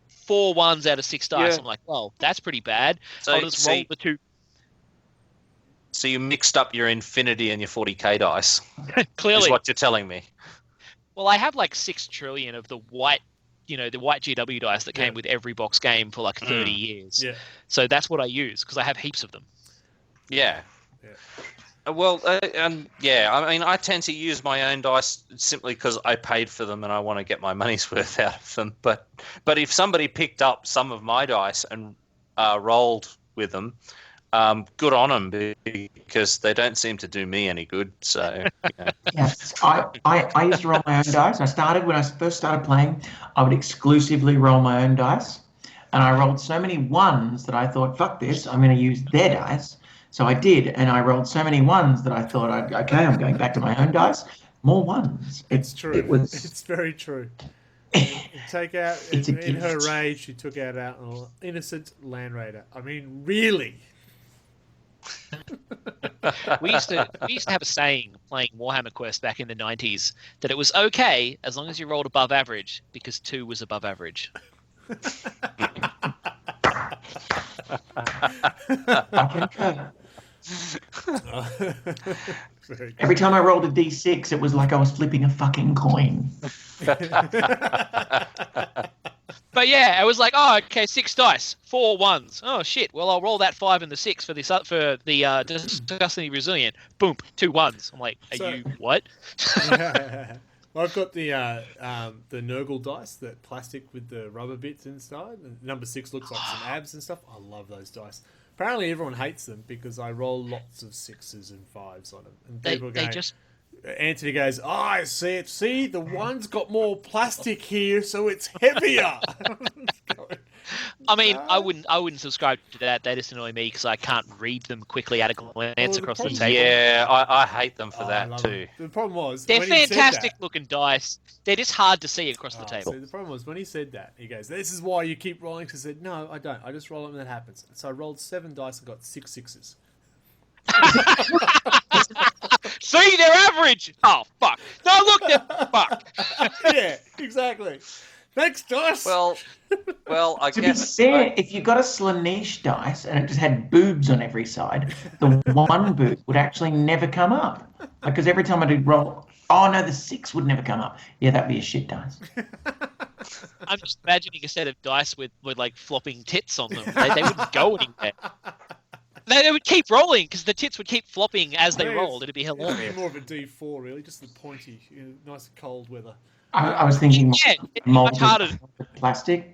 4 1s out of 6 dice. Yeah. I'm like, well, that's pretty bad. So, I'll just roll the 2. so you mixed up your infinity and your 40k dice. Clearly. Is what you're telling me. Well, I have like 6 trillion of the white, the white GW dice that came Yeah. with every box game for like 30 years. Yeah. So that's what I use because I have heaps of them. Yeah. Yeah. Well, I mean, I tend to use my own dice simply because I paid for them and I want to get my money's worth out of them. But if somebody picked up some of my dice and rolled with them, good on them because they don't seem to do me any good. So, Yes, I used to roll my own dice. When I first started playing, I would exclusively roll my own dice. And I rolled so many 1s that I thought, fuck this, I'm going to use their dice. So I did, and I rolled so many 1s that I thought, okay, I'm going back to my own dice. More 1s. It's true. It's very true. Take out It's a in her gift. rage. She took out an innocent Land Raider. I mean, really. We used to have a saying playing Warhammer Quest back in the 90s that it was okay as long as you rolled above average because 2 was above average. I concur. Very good. Every time I rolled a d6, it was like I was flipping a fucking coin. But yeah, I was like, oh, okay, 6 dice, 4 ones. Oh shit! Well, I'll roll that 5 and the 6 for the disgustingly resilient. Boom, 2 ones. I'm like, are you what? Well, I've got the Nurgle dice, that plastic with the rubber bits inside. And number 6 looks like some abs and stuff. I love those dice. Apparently, everyone hates them because I roll lots of 6s and 5s on them. And people They just Anthony goes, oh, I see it. See, the one's got more plastic here, so it's heavier. I mean, I wouldn't subscribe to that. They just annoy me because I can't read them quickly at a glance across the table. Yeah, I hate them for I that love too. them. The problem was They're when he said fantastic that- looking dice. They're just hard to see across the Oh, table. see, the problem was when he said that, he goes, this is why you keep rolling. I said, no, I don't. I just roll it when that happens. So I rolled 7 dice and got 6 6s. See, they're average. Oh fuck! No, look, they're fuck. Yeah, exactly. Thanks, dice. Well, I To be guess fair, if you got a Slanesh dice and it just had boobs on every side, the one boob would actually never come up. Because every time I did roll, oh no, the 6 would never come up. Yeah, that'd be a shit dice. I'm just imagining a set of dice with like flopping tits on them. They wouldn't go anywhere. They would keep rolling because the tits would keep flopping as they rolled. It'd be It'd hilarious. be more of a D4, really, just the pointy, nice cold weather. I was thinking Yeah, it'd be much harder. plastic.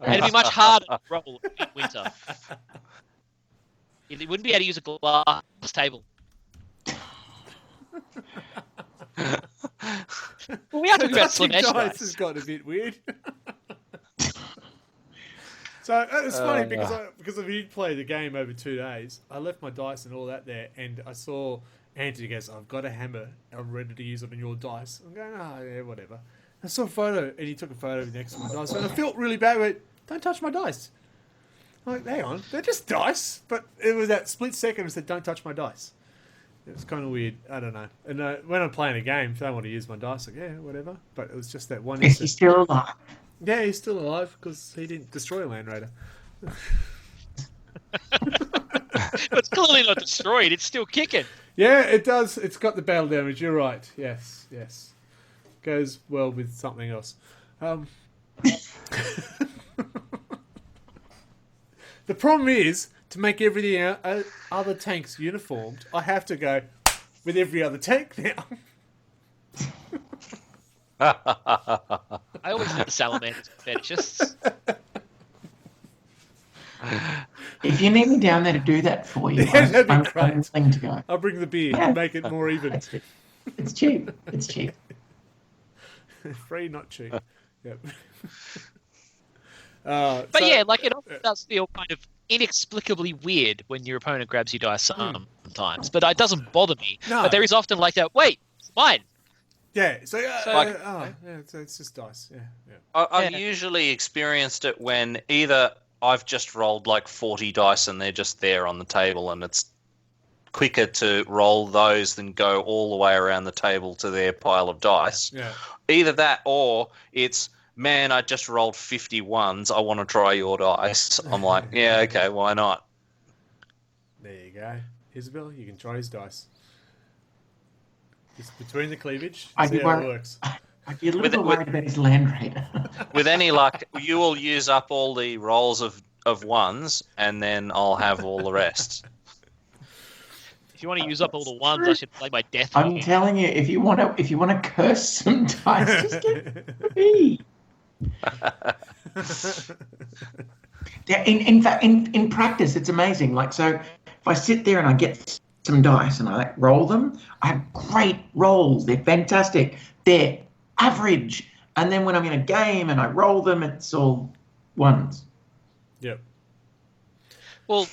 It'd be much harder to roll in winter. You wouldn't be able to use a glass table. Well, we are talking about Touching Slanesh dice has dice. gotten a bit weird. So it's funny because we did play the game over 2 days. I left my dice and all that there, and I saw Anthony goes, I've got a hammer. I'm ready to use them in your dice. I'm going, oh, yeah, whatever. I saw a photo, and he took a photo next to my dice, and I felt really bad. I went, don't touch my dice. I'm like, hang on, they're just dice. But it was that split second I said, don't touch my dice. It was kind of weird. I don't know. And when I'm playing a game, if I want to use my dice, like, yeah, whatever. But it was just that one Is he instant. still alive? Yeah, he's still alive because he didn't destroy Land Raider. It's clearly not destroyed. It's still kicking. Yeah, it does. It's got the battle damage. You're right. Yes, yes. Goes well with something else. The problem is, to make everything other tanks uniformed, I have to go with every other tank now. I always had the salamanders fetishists. If you need me down there to do that for you, Yeah, that'd be I'm great. willing to go. I'll bring the beer Yeah. and make it more even. It's cheap. It's cheap. Free, not cheap. Yep. But yeah, like it often does feel kind of inexplicably weird when your opponent grabs your dice sometimes. But it doesn't bother me. No. But there is often like that, wait, it's mine. Yeah, so, Like- it's just dice. Yeah, yeah. I've Yeah. usually experienced it when either I've just rolled like 40 dice and they're just there on the table, and it's quicker to roll those than go all the way around the table to their pile of dice. Yeah. Either that or it's, man, I just rolled 51s. I want to try your dice. I'm like, yeah, okay, why not? There you go. Isabel, you can try his dice. Just between the cleavage, I'd see be how it worried- works. I'd be a little With bit it- with- worried about his Land Raider. With any luck, you will use up all the rolls of ones, and then I'll have all the rest. If you want to use up all the ones, I should play my death. I'm game. telling you, if you want to curse some dice, just get me. Yeah, in fact, in practice, it's amazing. Like, so if I sit there and I get some dice and I like roll them, I have great rolls. They're fantastic. They're average. And then when I'm in a game and I roll them, it's all ones. Yep. Well,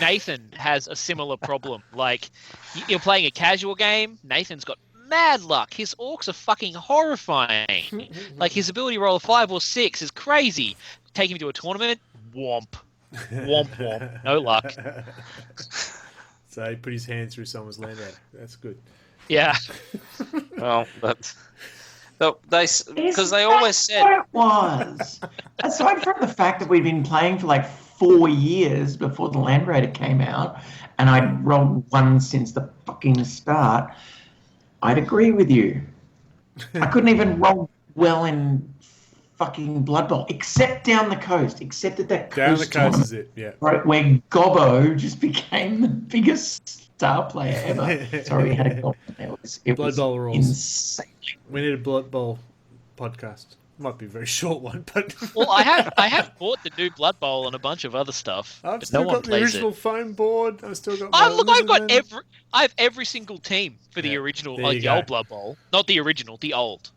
Nathan has a similar problem. Like, you're playing a casual game, Nathan's got mad luck. His orcs are fucking horrifying. Like, his ability to roll a 5 or 6 is crazy. Take him to a tournament, womp. Womp womp. No luck. So he put his hand through someone's land raider. That's good. Yeah. Well, because they always said What it was. Aside from the fact that we'd been playing for like 4 years before the Land Raider came out, and I'd rolled one since the fucking start, I'd agree with you. I couldn't even roll well in fucking Blood Bowl, except down the coast, except at that Down the coast coast is it, yeah. right, where Gobbo just became the biggest star player ever. Sorry, we had a Gobbo. It Blood was Bowl rules. insane. We need a Blood Bowl podcast. Might be a very short one, but Well, I have bought the new Blood Bowl and a bunch of other stuff, I've but still no one got the plays original it. phone board. I've still got. Oh, look, Lizardman. I have every single team for the Yeah, original, there you the go. old Blood Bowl, not the original, the old.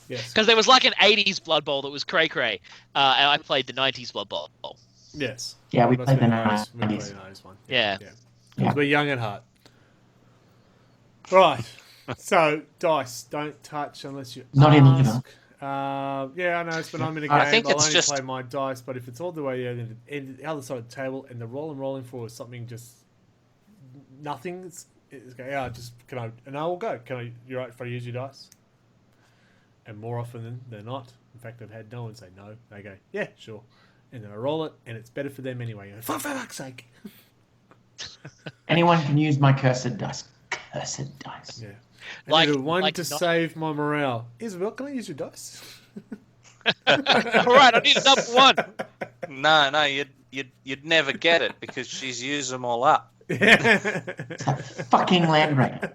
Yes. Because there was like an 80s Blood Bowl that was cray-cray, and I played the 90s Blood Bowl. Yes. Yeah, we Must played be the nice. We 90s. played the nice one. Yeah. Because Yeah. we're young at heart. Right. So dice don't touch unless you Not in ask. Yeah, I know. It's when I'm in a game. I think I'll it's only just- play my dice, but if it's all the way in the other side of the table and the roll I'm rolling for is something just nothing, it's yeah, and I will go. You're right if I use your dice? And more often than not, in fact, I've had no one say no. They go, yeah, sure. And then I roll it, and it's better for them anyway. For fuck's sake. Anyone can use my cursed dice. Cursed dice. Yeah. I need one like to not- save my morale. Isabel, can I use your dice? All right, I need a number one. no, you'd never get it because she's used them all up. It's that fucking Land Raider.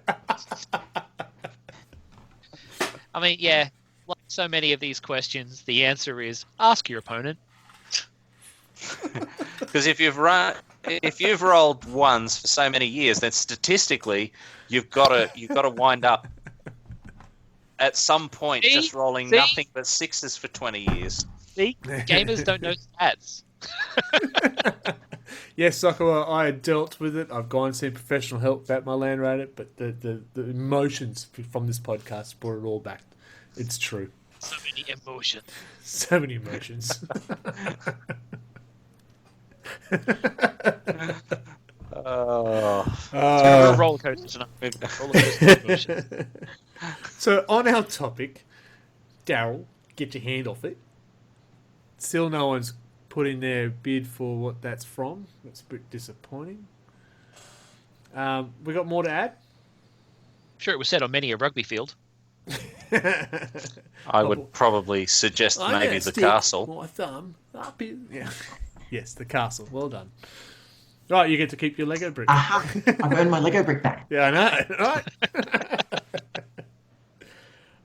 I mean, yeah, like so many of these questions, the answer is ask your opponent. Because if you've rolled ones for so many years, then statistically you've got to wind up at some point See? just rolling See? nothing but sixes for 20 years. See, gamers don't know stats. Yes, Soccer, I had dealt with it. I've gone and seen professional help about my land raider, but the emotions from this podcast brought it all back. It's true. So many emotions. So many emotions. We're a roller coaster tonight. Roller coaster of emotions. So on our topic, Darrel, get your hand off it. Still no one's put in their bid for what that's from. That's a bit disappointing. We got more to add? Sure, it was said on many a rugby field. I would probably suggest I'm maybe gonna the stick castle. My thumb up in... Yeah. Yes, the castle. Well done. Right, you get to keep your Lego brick. Aha! I've earned my Lego brick back. Yeah, I know,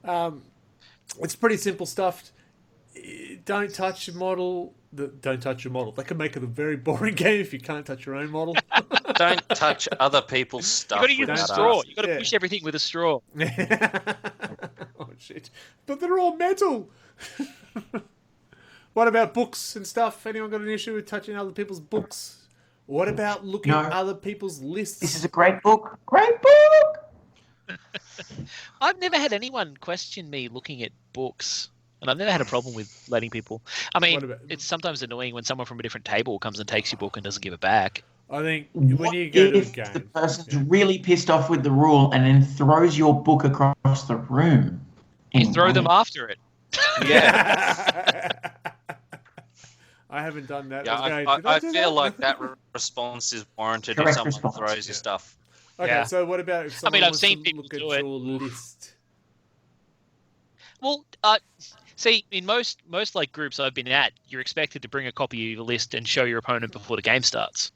right? It's pretty simple stuff. Don't touch your model. Don't touch your model. That can make it a very boring game if you can't touch your own model. Don't touch other people's You stuff. got to use a without straw. asking. You got to Yeah. push everything with a straw. Oh shit! But they're all metal. What about books and stuff? Anyone got an issue with touching other people's books? What about looking No. at other people's lists? This is a great book. Great book! I've never had anyone question me looking at books, and I've never had a problem with letting people. I mean, What about- it's sometimes annoying when someone from a different table comes and takes your book and doesn't give it back. I think when What you go to a if game, the person's really pissed off with the rule and then throws your book across the room? You throw them after it. Yeah, I haven't done that. yeah. was going, I "Did I do feel that?" like that response is warranted if Correct someone response, throws yeah. your stuff. Okay, Yeah. so what about if I someone mean, I've wants seen to people look at do it. your list? Well, see, in most like groups I've been at, you're expected to bring a copy of your list and show your opponent before the game starts.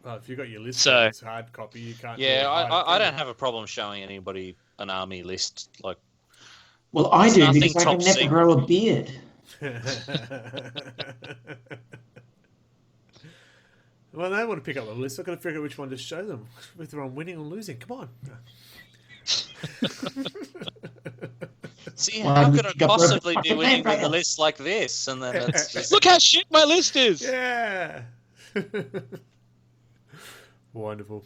Oh, if you got your list, So- it's hard copy. You can't. Yeah, really hide I it, don't can have a problem showing anybody an army list. Like, Well, I It's do nothing because I can top never secret. grow a beard. you? Well, they want to pick up the list. I've got to figure out which one to show them. Whether I'm winning or losing. Come on. see, Well, how you could I pick up possibly a be fucking winning with a handbag. list like this? And then it's just, Look how shit my list is! Yeah. Wonderful.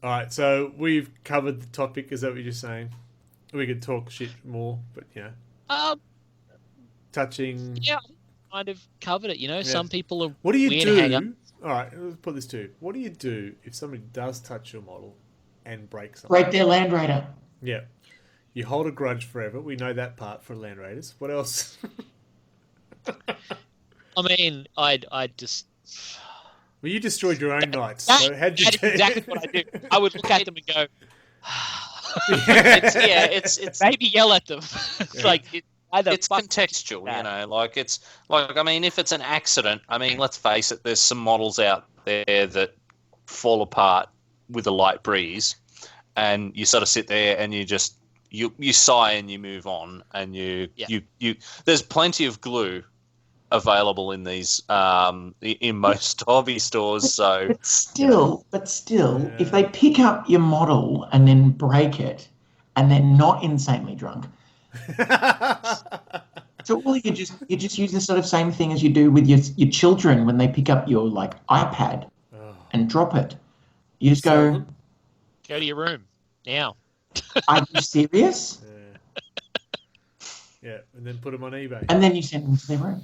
All right, so we've covered the topic. Is that what you're saying? We could talk shit more, but yeah, touching. Yeah, I kind of covered it. You know, some people are What do you weird do? hang up. All right, let's put this to you. What do you do if somebody does touch your model and break something? Break their Land Raider. Yeah. You hold a grudge forever. We know that part for Land Raiders. What else? I mean, I'd just. Well, you destroyed your own knights. That, So how'd you that do? is exactly what I do. I would look at them and go. It's Maybe yell at them. It's Yeah. like it's contextual, you know. Like it's like I mean, if it's an accident, I mean, let's face it. There's some models out there that fall apart with a light breeze, and you sort of sit there and you just you sigh and you move on, and you there's plenty of glue available in these in most hobby stores. So But still, if they pick up your model and then break it, and they're not insanely drunk, so all you just use the sort of same thing as you do with your children when they pick up your like iPad and drop it. You just go to your room now. Are you serious? Yeah, and then put them on eBay. And then you send them to their room.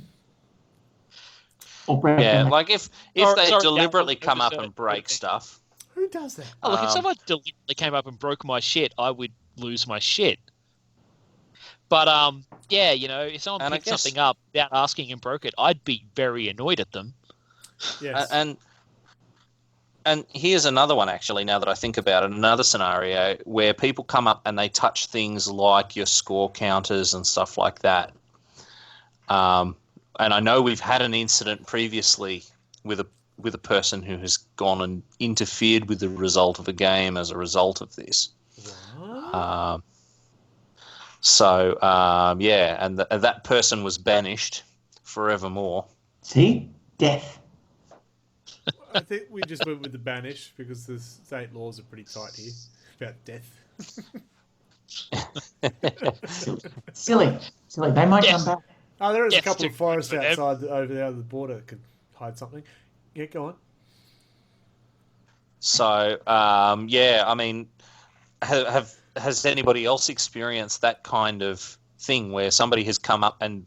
Or break them. like if they deliberately come up and break stuff. Who does that? Oh, look, if someone deliberately came up and broke my shit, I would lose my shit. But yeah, you know, if someone picked something up without asking and broke it, I'd be very annoyed at them. Yes. And here's another one, actually, now that I think about it, another scenario where people come up and they touch things like your score counters and stuff like that. And I know we've had an incident previously with a person who has gone and interfered with the result of a game as a result of this. What? And that person was banished forevermore. See? Death. I think we just went with the banish because the state laws are pretty tight here about death. Silly. They might come back. Oh, there is a couple of forests outside over there on the border that could hide something. Yeah, go on. So, I mean, has anybody else experienced that kind of thing where somebody has come up and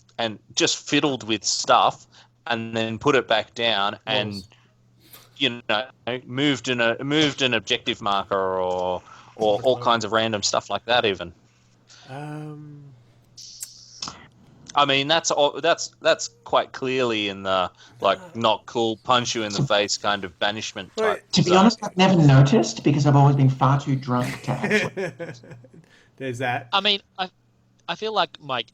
just fiddled with stuff and then put it back down and you know moved an objective marker or all kinds of random stuff like that even? I mean, that's quite clearly in the like not cool, punch you in the face kind of banishment type. To be honest, I've never noticed because I've always been far too drunk to actually. There's that. I mean, I feel like my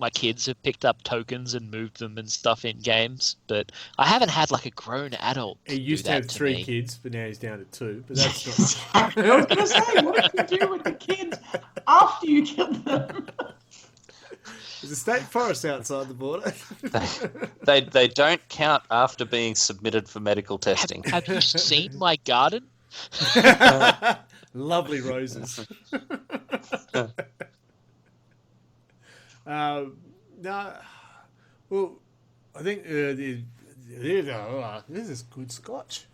kids have picked up tokens and moved them and stuff in games, but I haven't had like a grown adult. He used to have 3 kids, but now he's down to 2. But that's not. Exactly. I was going to say, what did you do with the kids after you killed them? There's a state forest outside the border. They don't count after being submitted for medical testing. Have you seen my garden? Lovely roses. No, well, I think this is good scotch.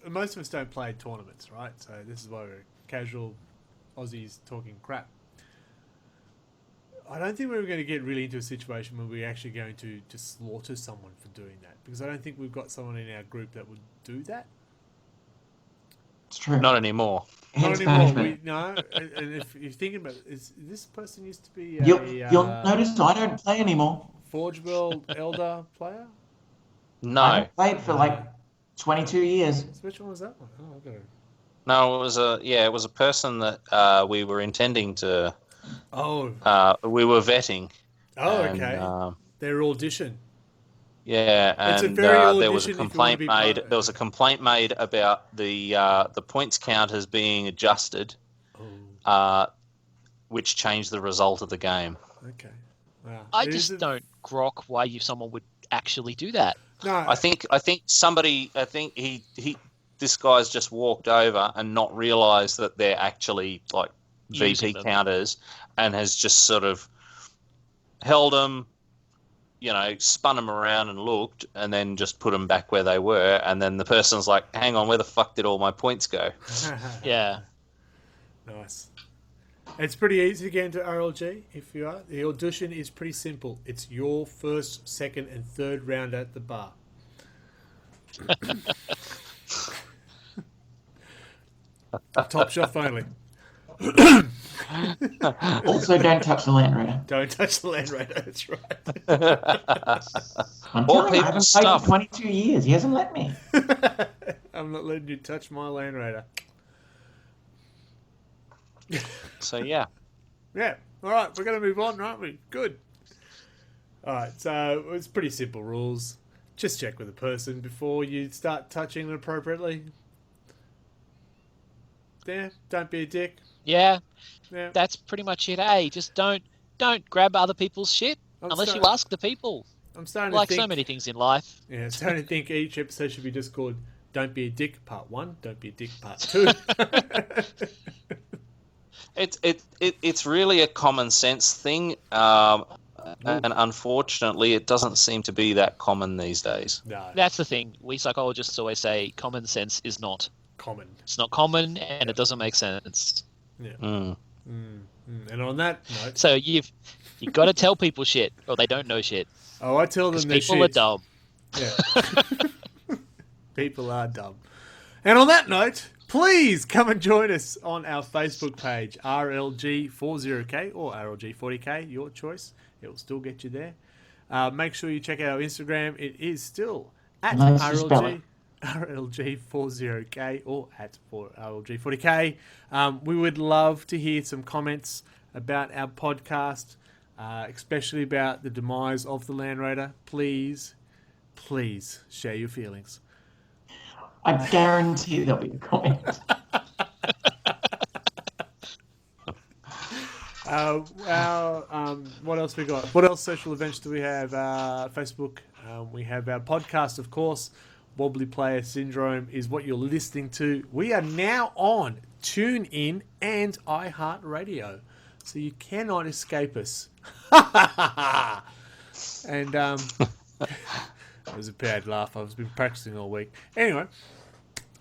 Most of us don't play tournaments, right? So this is why we're casual Aussies talking crap. I don't think we're going to get really into a situation where we're actually going to slaughter someone for doing that, because I don't think we've got someone in our group that would do that. It's true. Not anymore. Hence Not anymore. banishment. No, and if you're thinking about it, this person used to be You'll notice I don't play anymore. Forge World Elder player. I No, haven't played for like 22 years. So which one was that one? Oh, I've got to... no, it was a person that we were intending to. We were vetting. Oh, and, okay. Their audition. Yeah, It's a and very there was a audition if you wanna complaint be made. part- There was a complaint made about the points counters being adjusted, which changed the result of the game. Okay. Wow. I It just is a- don't grok why someone would actually do that. No, I think this guy's just walked over and not realised that they're actually like Using VP them. counters, and has just sort of held them, you know, spun them around and looked, and then just put them back where they were. And then the person's like, "Hang on, where the fuck did all my points go?" Yeah. Nice. It's pretty easy to get into RLG if you are. The audition is pretty simple. It's your first, second, and third round at the bar. Top shelf only. Also, don't touch the Land Raider. Don't touch the Land Raider. That's right. I'm All telling you, I haven't people's played stuff. for 22 years. He hasn't let me. I'm not letting you touch my Land Raider. So yeah. Yeah. All right. We're going to move on, aren't we? Good. All right. So it's pretty simple rules. Just check with the person before you start touching them appropriately. Yeah. Don't be a dick. Yeah, Yeah. that's pretty much it. Hey, just don't grab other people's shit unless you ask the people. I'm starting Like to think, so many things in life. Yeah, I'm starting to think each episode should be just called "Don't Be a Dick" Part 1, "Don't Be a Dick" Part 2. It's really a common sense thing, and unfortunately, it doesn't seem to be that common these days. No, That's the thing. We psychologists always say common sense is not. common. It's not common, and it doesn't make sense. Yeah. Mm. And on that note, So you've got to tell people shit, or they don't know shit. I tell them Because that people are dumb. Yeah. People are dumb. And on that note, please come and join us on our Facebook page, RLG40K or RLG40K, your choice. It will still get you there. Make sure you check out our Instagram. It is still at Nice to spell it. RLG40K or at RLG40K. We would love to hear some comments about our podcast, especially about the demise of the Land Raider. Please share your feelings. I guarantee there'll be a comment. What else we got? What else social events do we have? Facebook. We have our podcast, of course. Wobbly Player Syndrome is what you're listening to. We are now on TuneIn and iHeartRadio, so you cannot escape us. And it was a bad laugh. I've been practicing all week. Anyway,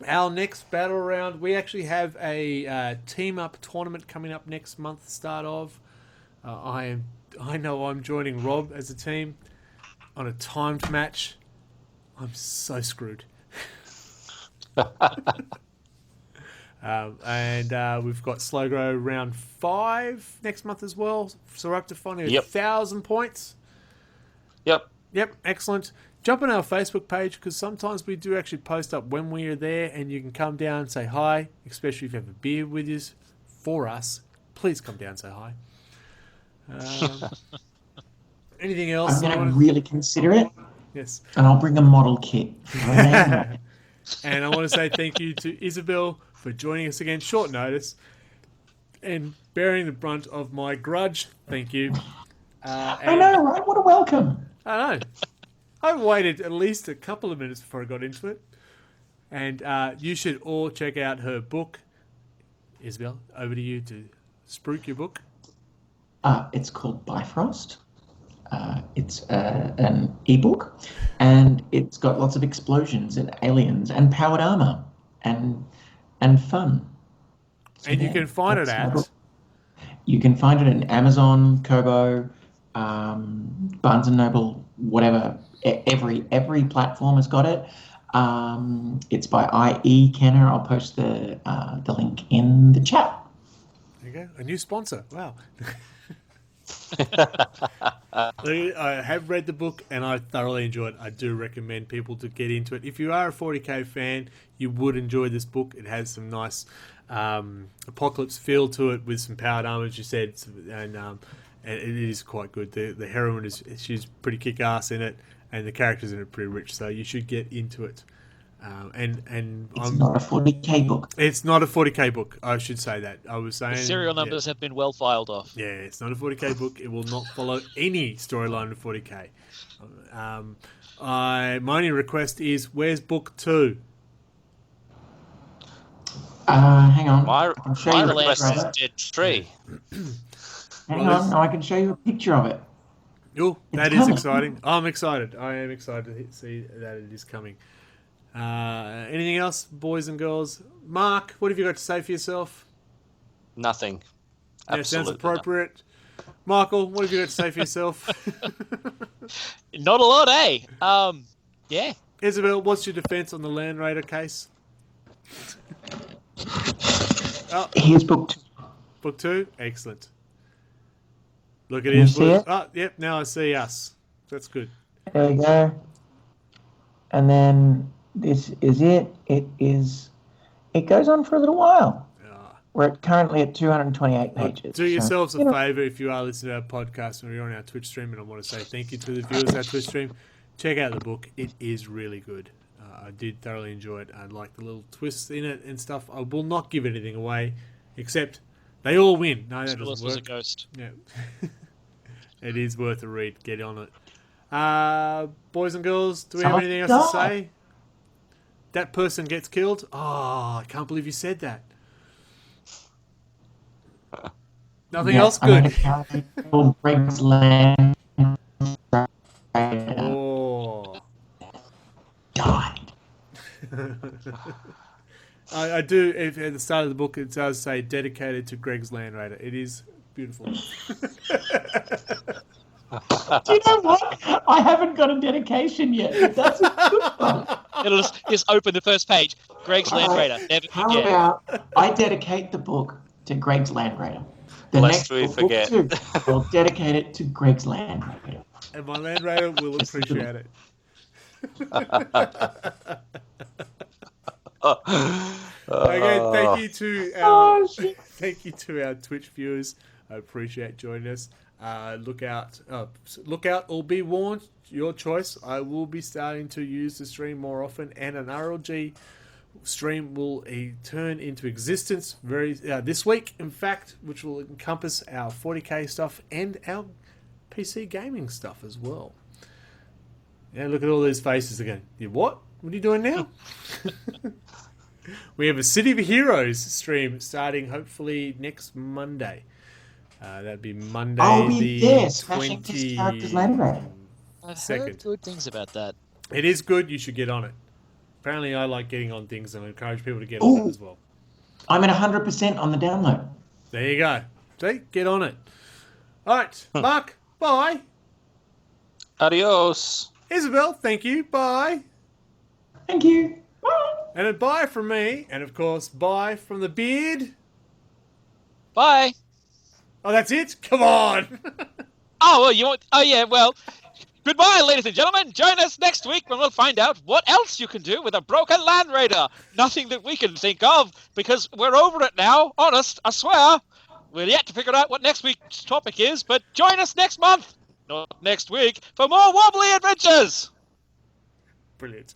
our next battle round, we actually have a team up tournament coming up next month. Start of, I know I'm joining Rob as a team on a timed match. I'm so screwed. And we've got Slow Grow round 5 next month as well. So we're up to finding 1,000 points. Yep. Yep, excellent. Jump on our Facebook page because sometimes we do actually post up when we are there and you can come down and say hi, especially if you have a beer with you for us. Please come down and say hi. Anything else? I'm going to really consider it, Yes. and I'll bring a model kit. And I want to say thank you to Isabel for joining us again, short notice, and bearing the brunt of my grudge. Thank you. I know, right? What a welcome. I know. I waited at least a couple of minutes before I got into it. And you should all check out her book. Isabel, over to you to spruik your book. It's called Bifrost. It's an ebook, and it's got lots of explosions and aliens and powered armor and fun. So, And you can find it at... You can find it in Amazon, Kobo, Barnes & Noble, whatever. Every platform has got it. It's by I.E. Kenner. I'll post the link in the chat. There you go. A new sponsor. Wow. I have read the book and I thoroughly enjoy it. I do recommend people to get into it. If you are a 40k fan, you would enjoy this book. It has some nice apocalypse feel to it with some powered armor, as you said, and it is quite good. The heroine she's pretty kick-ass in it, and the characters in it are pretty rich. So you should get into it. And it's not a 40k book. It's not a 40k book. I should say that. I was saying The serial numbers have been well filed off. Yeah, it's not a 40k book. It will not follow any storyline of 40k. My only request is, where's book 2? Hang on. My I can show you a request picture is of it. Dead Tree. Hang on. No, I can show you a picture of it. Oh, that It's is coming. exciting. I'm excited. I am excited to see that it is coming. Anything else, boys and girls? Mark, what have you got to say for yourself? Nothing. That sounds Absolutely appropriate. Michael, what have you got to say for yourself? Not a lot, eh? Yeah. Isabel, what's your defense on the Land Raider case? Oh, Here's book 2. book 2? Excellent. Look at Can you his. see it? Oh, yep, now I see us. That's good. There you go. And then this is it. It goes on for a little while. We're currently at 228 pages. Do yourselves a favour if you are listening to our podcast and you're on our Twitch stream, and I want to say thank you to the viewers of our Twitch stream. Check out the book. It is really good. I did thoroughly enjoy it. I like the little twists in it and stuff. I will not give anything away, except they all win. No, that doesn't was work. a ghost. Yeah. It is worth a read. Get on it. Boys and girls, do we have anything else to say? That person gets killed? Oh, I can't believe you said that. Nothing else good. Greg's Land. Oh. Died. I do, if at the start of the book it does say dedicated to Greg's Land Raider. It is beautiful. Do you know what? I haven't got a dedication yet. That's a good one. It'll just open the first page. Greg's Land Raider. Never How forget. about I dedicate the book to Greg's Land Raider? The Lest next we book, forget. book 2, I'll dedicate it to Greg's Land Raider. And my Land Raider will appreciate it. Okay, thank you to our Twitch viewers. I appreciate joining us. Look out or be warned, your choice. I will be starting to use the stream more often, and an RLG stream will turn into existence this week, in fact, which will encompass our 40k stuff and our PC gaming stuff as well. Yeah, look at all these faces again. You what? What are you doing now? We have a City of Heroes stream starting hopefully next Monday. That'd be Monday I'll be the there, smashing this character's Land Raider. I've Second. heard good things about that. It is good. You should get on it. Apparently, I like getting on things, and I encourage people to get on it as well. I'm at 100% on the download. There you go. See, get on it. All right, Mark. Bye. Adios. Isabel, thank you. Bye. Thank you. Bye. And a bye from me, and of course, bye from the beard. Bye. Oh, that's it? Come on. Oh, well, you want... Oh, yeah, well... Goodbye, ladies and gentlemen. Join us next week when we'll find out what else you can do with a broken Land Raider. Nothing that we can think of, because we're over it now. Honest, I swear. We're yet to figure out what next week's topic is, but join us next month, not next week, for more Wobbly adventures. Brilliant.